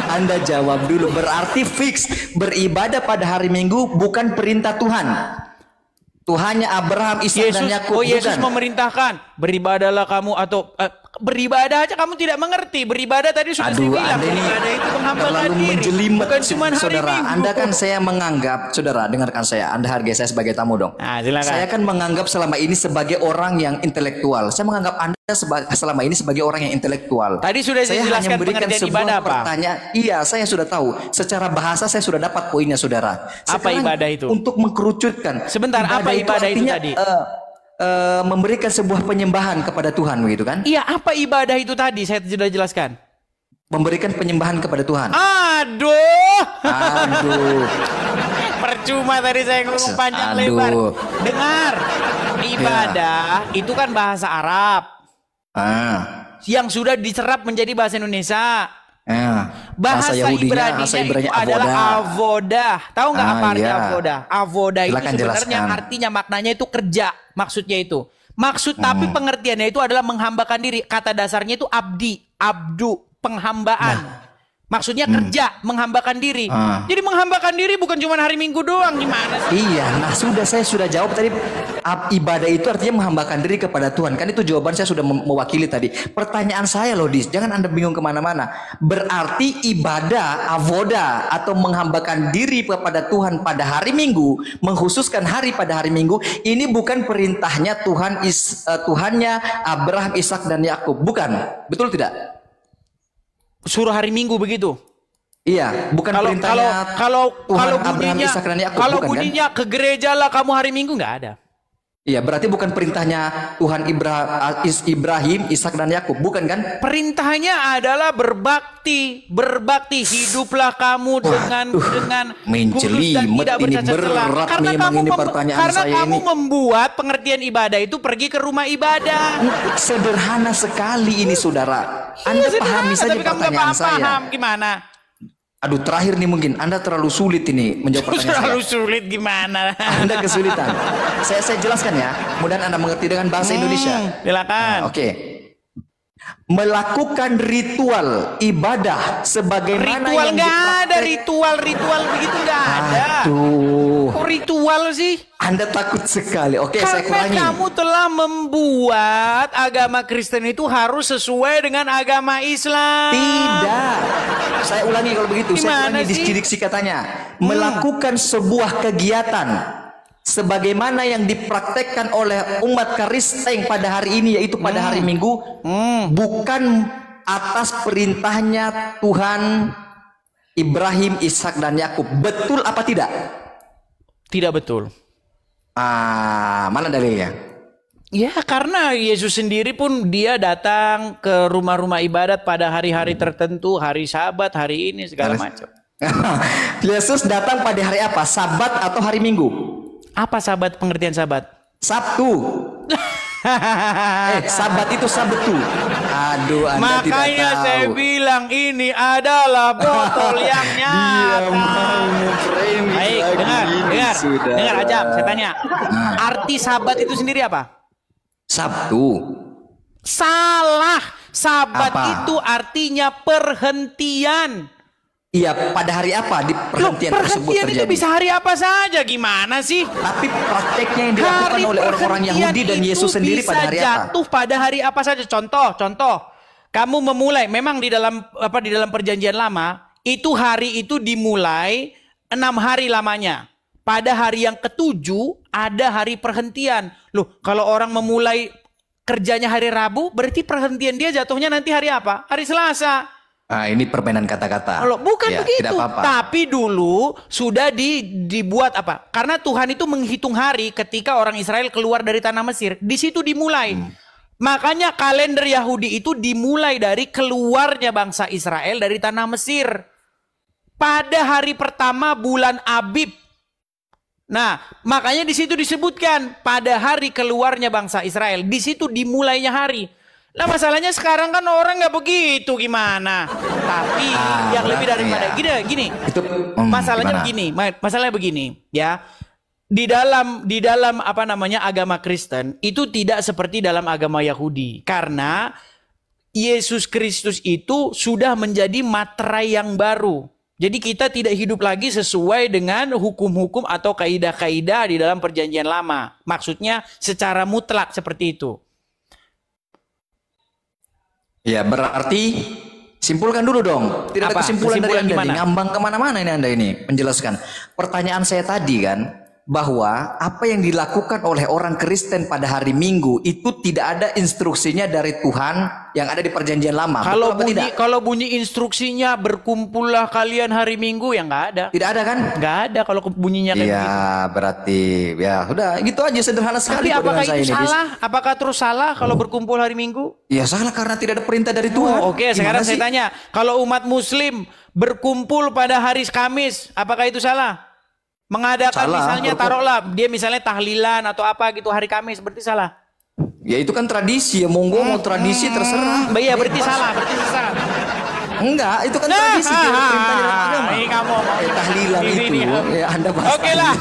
S2: Anda jawab dulu. Berarti fix beribadah pada hari Minggu bukan perintah Tuhan. Tuhannya Abraham, Ishak dan Yakub.
S1: Oh, Yesus
S2: bukan.
S1: memerintahkan beribadahlah kamu atau beribadah aja kamu tidak mengerti. Beribadah tadi sudah saya bilang. Beribadah itu menghambakan
S2: terlalu
S1: diri.
S2: menjelimet,
S1: Bukan cuma hari
S2: saudara.
S1: Minggu.
S2: Anda kan saya menganggap, saudara, dengarkan saya. Anda hargai saya sebagai tamu dong.
S1: Nah, silakan.
S2: Saya kan menganggap selama ini sebagai orang yang intelektual. Saya menganggap Anda selama ini sebagai orang yang intelektual.
S1: Tadi sudah
S2: saya
S1: dijelaskan
S2: hanya memberikan
S1: pengertian
S2: sebuah
S1: ibadah apa?
S2: pertanyaan. Iya, saya sudah tahu. Secara bahasa saya sudah dapat poinnya, saudara.
S1: Apa
S2: Sekarang,
S1: ibadah itu?
S2: Untuk mengkerucutkan.
S1: Sebentar, apa ibadah itu
S2: artinya,
S1: tadi?
S2: Memberikan sebuah penyembahan kepada Tuhan, begitu kan?
S1: Iya, apa ibadah itu tadi? Saya sudah jelaskan.
S2: Memberikan penyembahan kepada Tuhan.
S1: Aduh.
S2: Aduh.
S1: Percuma tadi saya ngomong panjang
S2: Aduh.
S1: lebar. Dengar. Ibadah itu kan bahasa Arab. Yang sudah diserap menjadi bahasa Indonesia. Bahasa Ibrani itu adalah avodah. Tahu nggak apa artinya avodah? Avodah itu sebenarnya artinya maknanya itu kerja. Maksudnya itu. Tapi pengertiannya itu adalah menghambakan diri. Kata dasarnya itu abdu, penghambaan. Maksudnya kerja, menghambakan diri. Jadi menghambakan diri bukan cuma hari Minggu doang, gimana sih?
S2: Iya, nah saya sudah jawab tadi. Ibadah itu artinya menghambakan diri kepada Tuhan. Kan itu jawaban saya sudah mewakili tadi. Pertanyaan saya loh, Dis, jangan Anda bingung kemana-mana. Berarti ibadah, avoda, atau menghambakan diri kepada Tuhan pada hari Minggu, mengkhususkan hari pada hari Minggu, ini bukan perintahnya Tuhannya Abraham, Ishak dan Yakub. Bukan, betul tidak?
S1: Suruh hari Minggu begitu.
S2: Iya, bukan perintahnya Tuhan Abraham, Ishak dan Yakub.
S1: Kalau
S2: bukan,
S1: bunyinya
S2: kan?
S1: ke gereja lah kamu hari Minggu, nggak ada.
S2: Iya, berarti bukan perintahnya Tuhan Ibrahim, Ishak dan Yakub, bukan kan?
S1: Perintahnya adalah berbakti, hiduplah kamu dengan kudus dan tidak bercacat celah. Karena kamu membuat pengertian ibadah itu pergi ke rumah ibadah.
S2: Sederhana sekali ini, saudara. Anda pahami saja pertanyaan saya.
S1: Gimana?
S2: Aduh, terakhir nih mungkin Anda terlalu sulit ini menjawab pertanyaan
S1: terlalu
S2: saya.
S1: Sulit gimana?
S2: Anda kesulitan. Saya jelaskan ya. Mudah Anda mengerti dengan bahasa Indonesia.
S1: Silakan.
S2: Oke. Melakukan ritual ibadah sebagaimana
S1: ritual
S2: yang
S1: nggak ada ritual begitu nggak ada.
S2: Aduh.
S1: Kok ritual sih?
S2: Anda takut sekali. Oke, saya
S1: Karena
S2: kurangi.
S1: kamu telah membuat agama Kristen itu harus sesuai dengan agama Islam.
S2: Tidak. Saya ulangi kalau begitu. Saya
S1: Gimana
S2: ulangi
S1: sih?
S2: diksi katanya. Melakukan sebuah kegiatan sebagaimana yang dipraktekkan oleh umat Kristen pada hari ini, yaitu pada hari Minggu, bukan atas perintahnya Tuhan Ibrahim, Ishak dan Yakub. Betul apa tidak?
S1: Tidak betul.
S2: Mana dalilnya?
S1: Ya, karena Yesus sendiri pun dia datang ke rumah-rumah ibadat pada hari-hari tertentu, hari Sabat, hari ini segala macam.
S2: Yesus datang pada hari apa? Sabat atau hari Minggu?
S1: Apa Sabat, pengertian Sabat?
S2: Sabtu. Sabat itu Sabtu. Aduh, Anda
S1: Makanya
S2: tidak tahu.
S1: saya bilang ini adalah botol yang nyata. Baik, dengar Ajam, saya tanya. Arti Sabat itu sendiri apa?
S2: Sabtu.
S1: Salah. Sabat
S2: Apa?
S1: itu artinya perhentian.
S2: Iya, pada hari apa di perhentian tersebut
S1: Perhentian
S2: terjadi?
S1: itu bisa hari apa saja, gimana sih?
S2: Tapi prakteknya yang dilakukan oleh orang-orang Yahudi dan Yesus sendiri pada hari apa?
S1: Jatuh pada hari apa saja. Contoh. Kamu memulai, memang di dalam perjanjian lama, itu hari itu dimulai 6 hari lamanya. Pada hari yang ke-7 ada hari perhentian. Loh, kalau orang memulai kerjanya hari Rabu, berarti perhentian dia jatuhnya nanti hari apa? Hari Selasa.
S2: Ini permainan kata-kata.
S1: Bukan
S2: ya,
S1: begitu.
S2: Tidak apa-apa.
S1: Tapi dulu sudah dibuat apa? Karena Tuhan itu menghitung hari ketika orang Israel keluar dari tanah Mesir. Di situ dimulai. Makanya kalender Yahudi itu dimulai dari keluarnya bangsa Israel dari tanah Mesir. Pada hari pertama bulan Abib. Nah, makanya di situ disebutkan pada hari keluarnya bangsa Israel. Di situ dimulainya hari. Nah, masalahnya sekarang kan orang nggak begitu, gimana? Tapi yang lebih daripada gini.
S2: Itu
S1: Masalahnya
S2: gimana?
S1: begini, masalahnya begini, ya. di dalam apa namanya agama Kristen itu tidak seperti dalam agama Yahudi, karena Yesus Kristus itu sudah menjadi materai yang baru. Jadi kita tidak hidup lagi sesuai dengan hukum-hukum atau kaidah-kaidah di dalam perjanjian lama. Maksudnya secara mutlak seperti itu.
S2: Ya, berarti simpulkan dulu dong. Tidak ada kesimpulan dari Anda nih. Ngambang kemana-mana ini Anda ini menjelaskan. Pertanyaan saya tadi kan, bahwa apa yang dilakukan oleh orang Kristen pada hari Minggu itu tidak ada instruksinya dari Tuhan yang ada di perjanjian lama.
S1: Kalau bunyi instruksinya berkumpullah kalian hari Minggu, ya nggak ada.
S2: Tidak ada kan?
S1: Nggak ada kalau bunyinya kayak
S2: gitu. Ya berarti ya udah gitu aja, sederhana sekali.
S1: Tapi apakah itu salah? Apakah terus salah kalau berkumpul hari Minggu?
S2: Ya salah karena tidak ada perintah dari Tuhan.
S1: Oke, sekarang saya tanya, kalau umat Muslim berkumpul pada hari Kamis, apakah itu salah? Mengadakan misalnya taruhlah dia misalnya tahlilan atau apa gitu hari Kamis, berarti salah.
S2: Ya itu kan tradisi ya, monggo mau tradisi terserah.
S1: Iya berarti salah, berarti salah.
S2: Enggak, itu kan tradisi dia perintah dalam agama.
S1: Ini kamu
S2: tahlilan itu. Ya Anda bahas.
S1: Oke lah.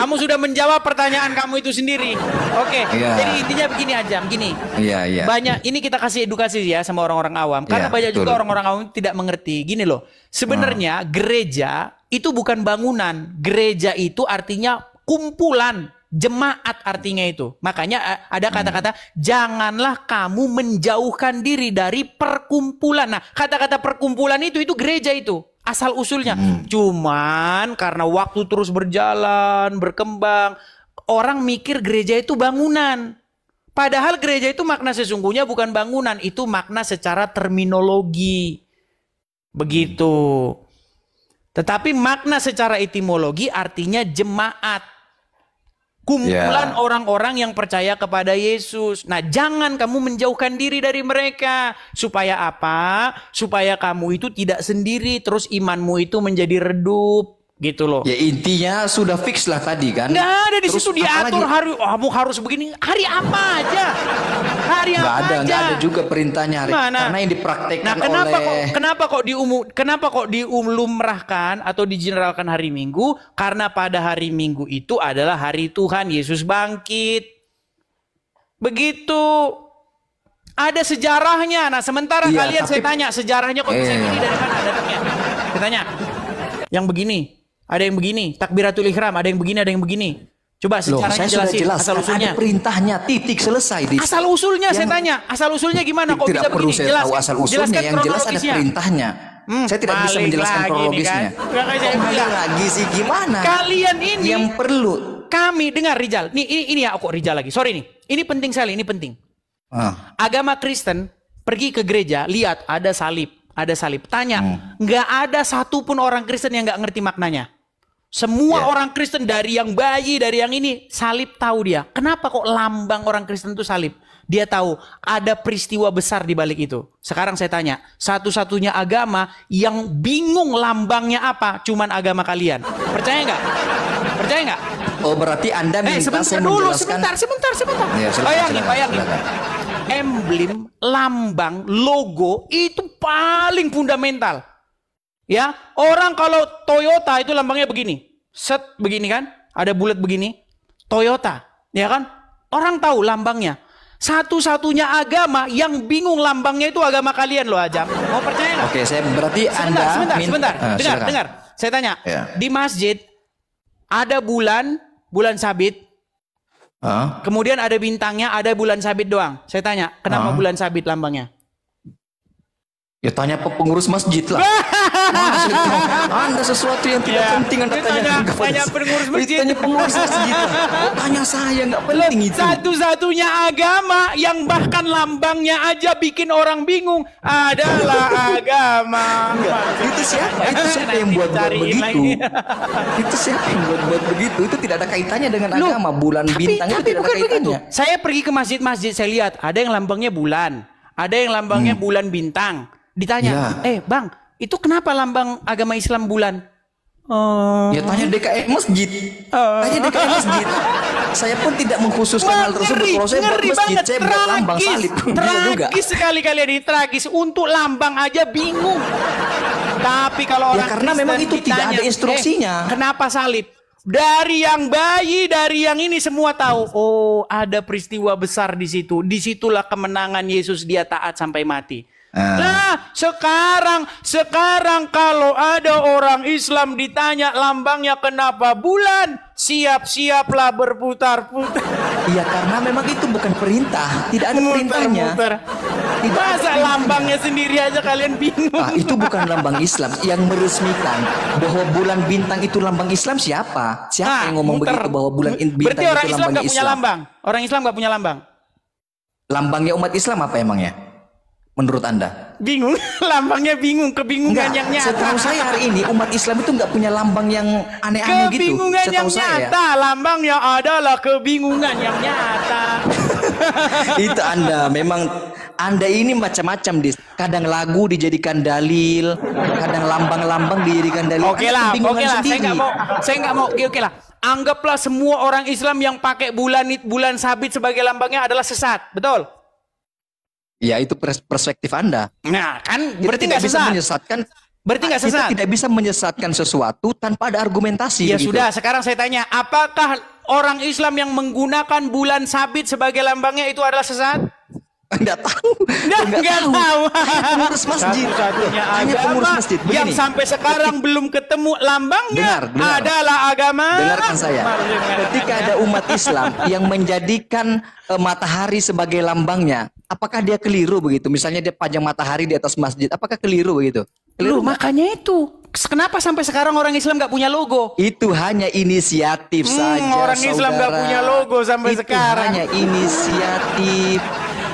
S1: Kamu sudah menjawab pertanyaan kamu itu sendiri. Oke. Jadi intinya begini aja, begini.
S2: Iya.
S1: Banyak ini kita kasih edukasi ya sama orang-orang awam, karena banyak juga orang-orang awam tidak mengerti. Gini loh. Sebenarnya gereja itu bukan bangunan. Gereja itu artinya kumpulan, jemaat artinya itu. Makanya ada kata-kata janganlah kamu menjauhkan diri dari perkumpulan. Nah, kata-kata perkumpulan itu gereja itu asal usulnya. Cuman karena waktu terus berjalan, berkembang, orang mikir gereja itu bangunan. Padahal gereja itu makna sesungguhnya bukan bangunan, itu makna secara terminologi. Begitu. Tetapi makna secara etimologi artinya jemaat. Kumpulan orang-orang yang percaya kepada Yesus. Nah, jangan kamu menjauhkan diri dari mereka. Supaya apa? Supaya kamu itu tidak sendiri, terus imanmu itu menjadi redup. Gitu loh.
S2: Ya intinya sudah fix lah tadi kan.
S1: Nggak ada di situ diatur hari, kamu harus begini. Hari apa aja? Hari apa aja?
S2: Nggak ada juga perintahnya hari. Karena yang dipraktekkan
S1: kenapa kok diumumrahkan atau digeneralkan hari Minggu? Karena pada hari Minggu itu adalah hari Tuhan Yesus bangkit. Begitu. Ada sejarahnya. Nah, sementara kalian saya tanya sejarahnya kok bisa gini, dari mana datangnya? Saya tanya. Yang begini. Ada yang begini, takbiratul ihram, ada yang begini, ada yang begini. Coba sejarahnya jelasin, asal usulnya.
S2: Ada perintahnya, titik, selesai.
S1: Asal usulnya saya tanya, asal usulnya gimana kok bisa begini?
S2: Tidak perlu saya tahu asal usulnya, yang jelas ada perintahnya. Saya tidak bisa menjelaskan kronologisnya. Kembali lagi sih gimana?
S1: Kalian ini
S2: yang perlu.
S1: Kami dengar Rijal. Nih ini ya kok Rijal lagi. Sorry nih. Ini penting sekali, ini penting. Agama Kristen pergi ke gereja, lihat ada salib. Ada salib. Tanya, nggak ada satupun orang Kristen yang nggak ngerti maknanya. Semua orang Kristen dari yang bayi, dari yang ini, salib tahu dia. Kenapa kok lambang orang Kristen itu salib? Dia tahu ada peristiwa besar di balik itu. Sekarang saya tanya, satu-satunya agama yang bingung lambangnya apa, cuman agama kalian. Percaya nggak? Percaya nggak?
S2: Oh berarti Anda minta saya menjelaskan.
S1: Sebentar.
S2: Ya,
S1: Bayangin. Emblem, lambang, logo itu paling fundamental. Ya, orang kalau Toyota itu lambangnya begini. Set begini kan? Ada bulat begini. Toyota, ya kan? Orang tahu lambangnya. Satu-satunya agama yang bingung lambangnya itu agama kalian loh, Ajam. Mau percaya nggak?
S2: Oke, saya berarti
S1: sebentar. Dengar. Saya tanya. Di masjid ada bulan sabit. Kemudian ada bintangnya, ada bulan sabit doang. Saya tanya, kenapa bulan sabit lambangnya?
S2: Ya tanya pengurus masjid lah. Anda sesuatu yang tidak penting Anda
S1: tanya pengurus masjid.
S2: Tanya pengurus masjid lah. Tanya saya, nggak penting itu.
S1: Satu-satunya agama yang bahkan lambangnya aja bikin orang bingung adalah agama.
S2: Itu siapa? Itu siapa yang buat begitu? Itu siapa yang buat begitu? Itu tidak ada kaitannya dengan agama. Bulan bintang itu tidak ada kaitannya.
S1: Saya pergi ke masjid-masjid, saya lihat ada yang lambangnya bulan, ada yang lambangnya bulan bintang. Ditanya, bang, itu kenapa lambang agama Islam bulan?
S2: Ya tanya DKM masjid. Tanya DKM masjid. Saya pun tidak mengkhususkan hal tersebut. Kalau saya buat masjid, saya buat lambang salib.
S1: Tragis sekali kalian ini, tragis. Untuk lambang aja bingung. Tapi kalau orang
S2: karena
S1: Kristen
S2: memang itu
S1: ditanya,
S2: tidak ada instruksinya.
S1: Kenapa salib? Dari yang bayi, dari yang ini semua tahu. Oh, ada peristiwa besar di situ. Disitulah kemenangan Yesus, dia taat sampai mati. Nah, sekarang kalau ada orang Islam ditanya lambangnya kenapa bulan, siap-siaplah berputar-putar.
S2: Iya, karena memang itu bukan perintah, tidak ada perintahnya.
S1: Masa lambangnya sendiri aja kalian bingung?
S2: Itu bukan lambang Islam. Yang meresmikan bahwa bulan bintang itu lambang Islam siapa? Siapa yang ngomong begitu bahwa bulan bintang
S1: berarti orang
S2: itu
S1: Islam
S2: lambang
S1: gak punya lambang? Orang Islam gak punya lambang?
S2: Lambangnya umat Islam apa emangnya? Menurut Anda?
S1: Bingung, lambangnya bingung, kebingungan yang nyata.
S2: Setahu saya hari ini umat Islam itu nggak punya lambang yang aneh-aneh gitu.
S1: Kebingungan yang
S2: saya,
S1: nyata, lambangnya adalah kebingungan yang nyata.
S2: Itu Anda ini macam-macam, Dis. Kadang lagu dijadikan dalil, kadang lambang-lambang dijadikan dalil.
S1: Oke lah. Saya nggak mau. Oke lah. Anggaplah semua orang Islam yang pakai bulan sabit sebagai lambangnya adalah sesat, betul?
S2: Ya, itu perspektif Anda.
S1: Nah, kan
S2: berarti nggak bisa menyesatkan.
S1: Berarti nggak sesat.
S2: Kita tidak bisa menyesatkan sesuatu tanpa ada argumentasi.
S1: Ya
S2: begitu.
S1: Sudah, sekarang saya tanya, apakah orang Islam yang menggunakan bulan sabit sebagai lambangnya itu adalah sesat?
S2: Enggak tahu.
S1: Enggak tahu.
S2: Pengurus masjid. Hanya pengurus masjid. Begini.
S1: Yang sampai sekarang belum ketemu lambangnya adalah agama.
S2: Dengarkan saya. Ketika ada umat Islam yang menjadikan matahari sebagai lambangnya, apakah dia keliru begitu? Misalnya dia pajang matahari di atas masjid, apakah keliru begitu?
S1: Loh, makanya itu. Kenapa sampai sekarang orang Islam nggak punya logo?
S2: Itu hanya inisiatif saja.
S1: Orang Islam nggak punya logo sampai sekarang.
S2: Hanya inisiatif.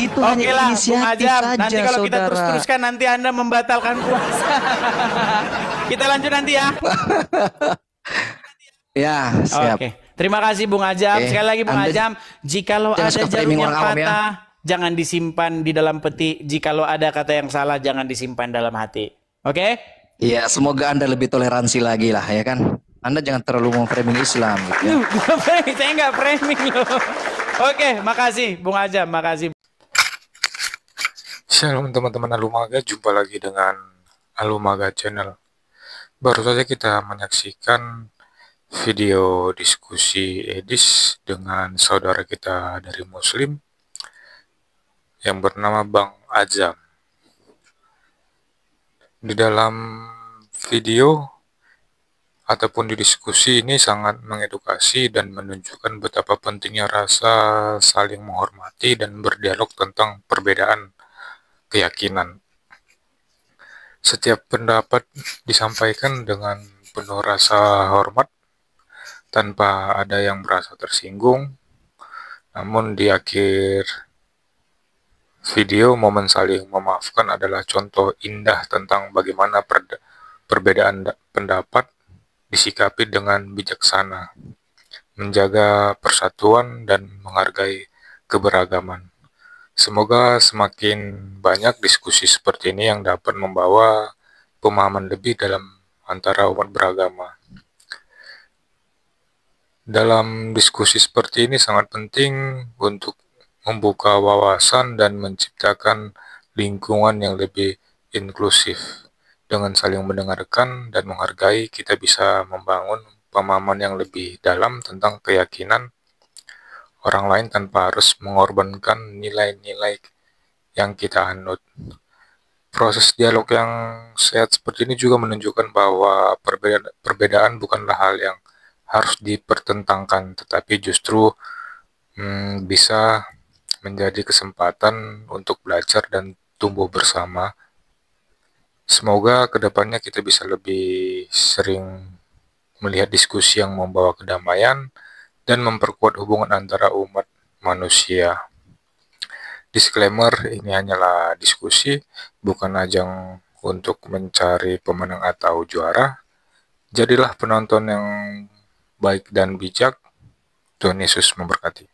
S2: Itu hanya inisiatif saja,
S1: nanti kalau kita
S2: saudara.
S1: teruskan nanti Anda membatalkan puasa. Kita lanjut nanti ya.
S2: Ya, siap.
S1: Oke. Terima kasih Bung Ajam. Sekali lagi Bung Ajam, jikalau ada jarum yang patah, jangan disimpan di dalam peti. Jikalau ada kata yang salah, jangan disimpan dalam hati. Oke?
S2: Iya, semoga Anda lebih toleransi lagi lah, ya kan? Anda jangan terlalu memframing Islam. Gitu ya.
S1: Saya nggak framing loh. Oke, makasih Bung Ajam, makasih.
S3: Shalom teman-teman Alumaga, jumpa lagi dengan Alumaga Channel. Baru saja kita menyaksikan video diskusi Edis dengan saudara kita dari Muslim yang bernama Bang Ajam. Di dalam video ataupun di diskusi ini sangat mengedukasi dan menunjukkan betapa pentingnya rasa saling menghormati dan berdialog tentang perbedaan keyakinan. Setiap pendapat disampaikan dengan penuh rasa hormat tanpa ada yang merasa tersinggung. Namun di akhir video, momen saling memaafkan adalah contoh indah tentang bagaimana perbedaan pendapat disikapi dengan bijaksana, menjaga persatuan dan menghargai keberagaman. Semoga semakin banyak diskusi seperti ini yang dapat membawa pemahaman lebih dalam antara umat beragama. Dalam diskusi seperti ini sangat penting untuk membuka wawasan dan menciptakan lingkungan yang lebih inklusif. Dengan saling mendengarkan dan menghargai, kita bisa membangun pemahaman yang lebih dalam tentang keyakinan orang lain tanpa harus mengorbankan nilai-nilai yang kita anut. Proses dialog yang sehat seperti ini juga menunjukkan bahwa perbedaan bukanlah hal yang harus dipertentangkan, tetapi justru bisa menjadi kesempatan untuk belajar dan tumbuh bersama. Semoga kedepannya kita bisa lebih sering melihat diskusi yang membawa kedamaian dan memperkuat hubungan antara umat manusia. Disclaimer, ini hanyalah diskusi, bukan ajang untuk mencari pemenang atau juara. Jadilah penonton yang baik dan bijak. Tuhan Yesus memberkati.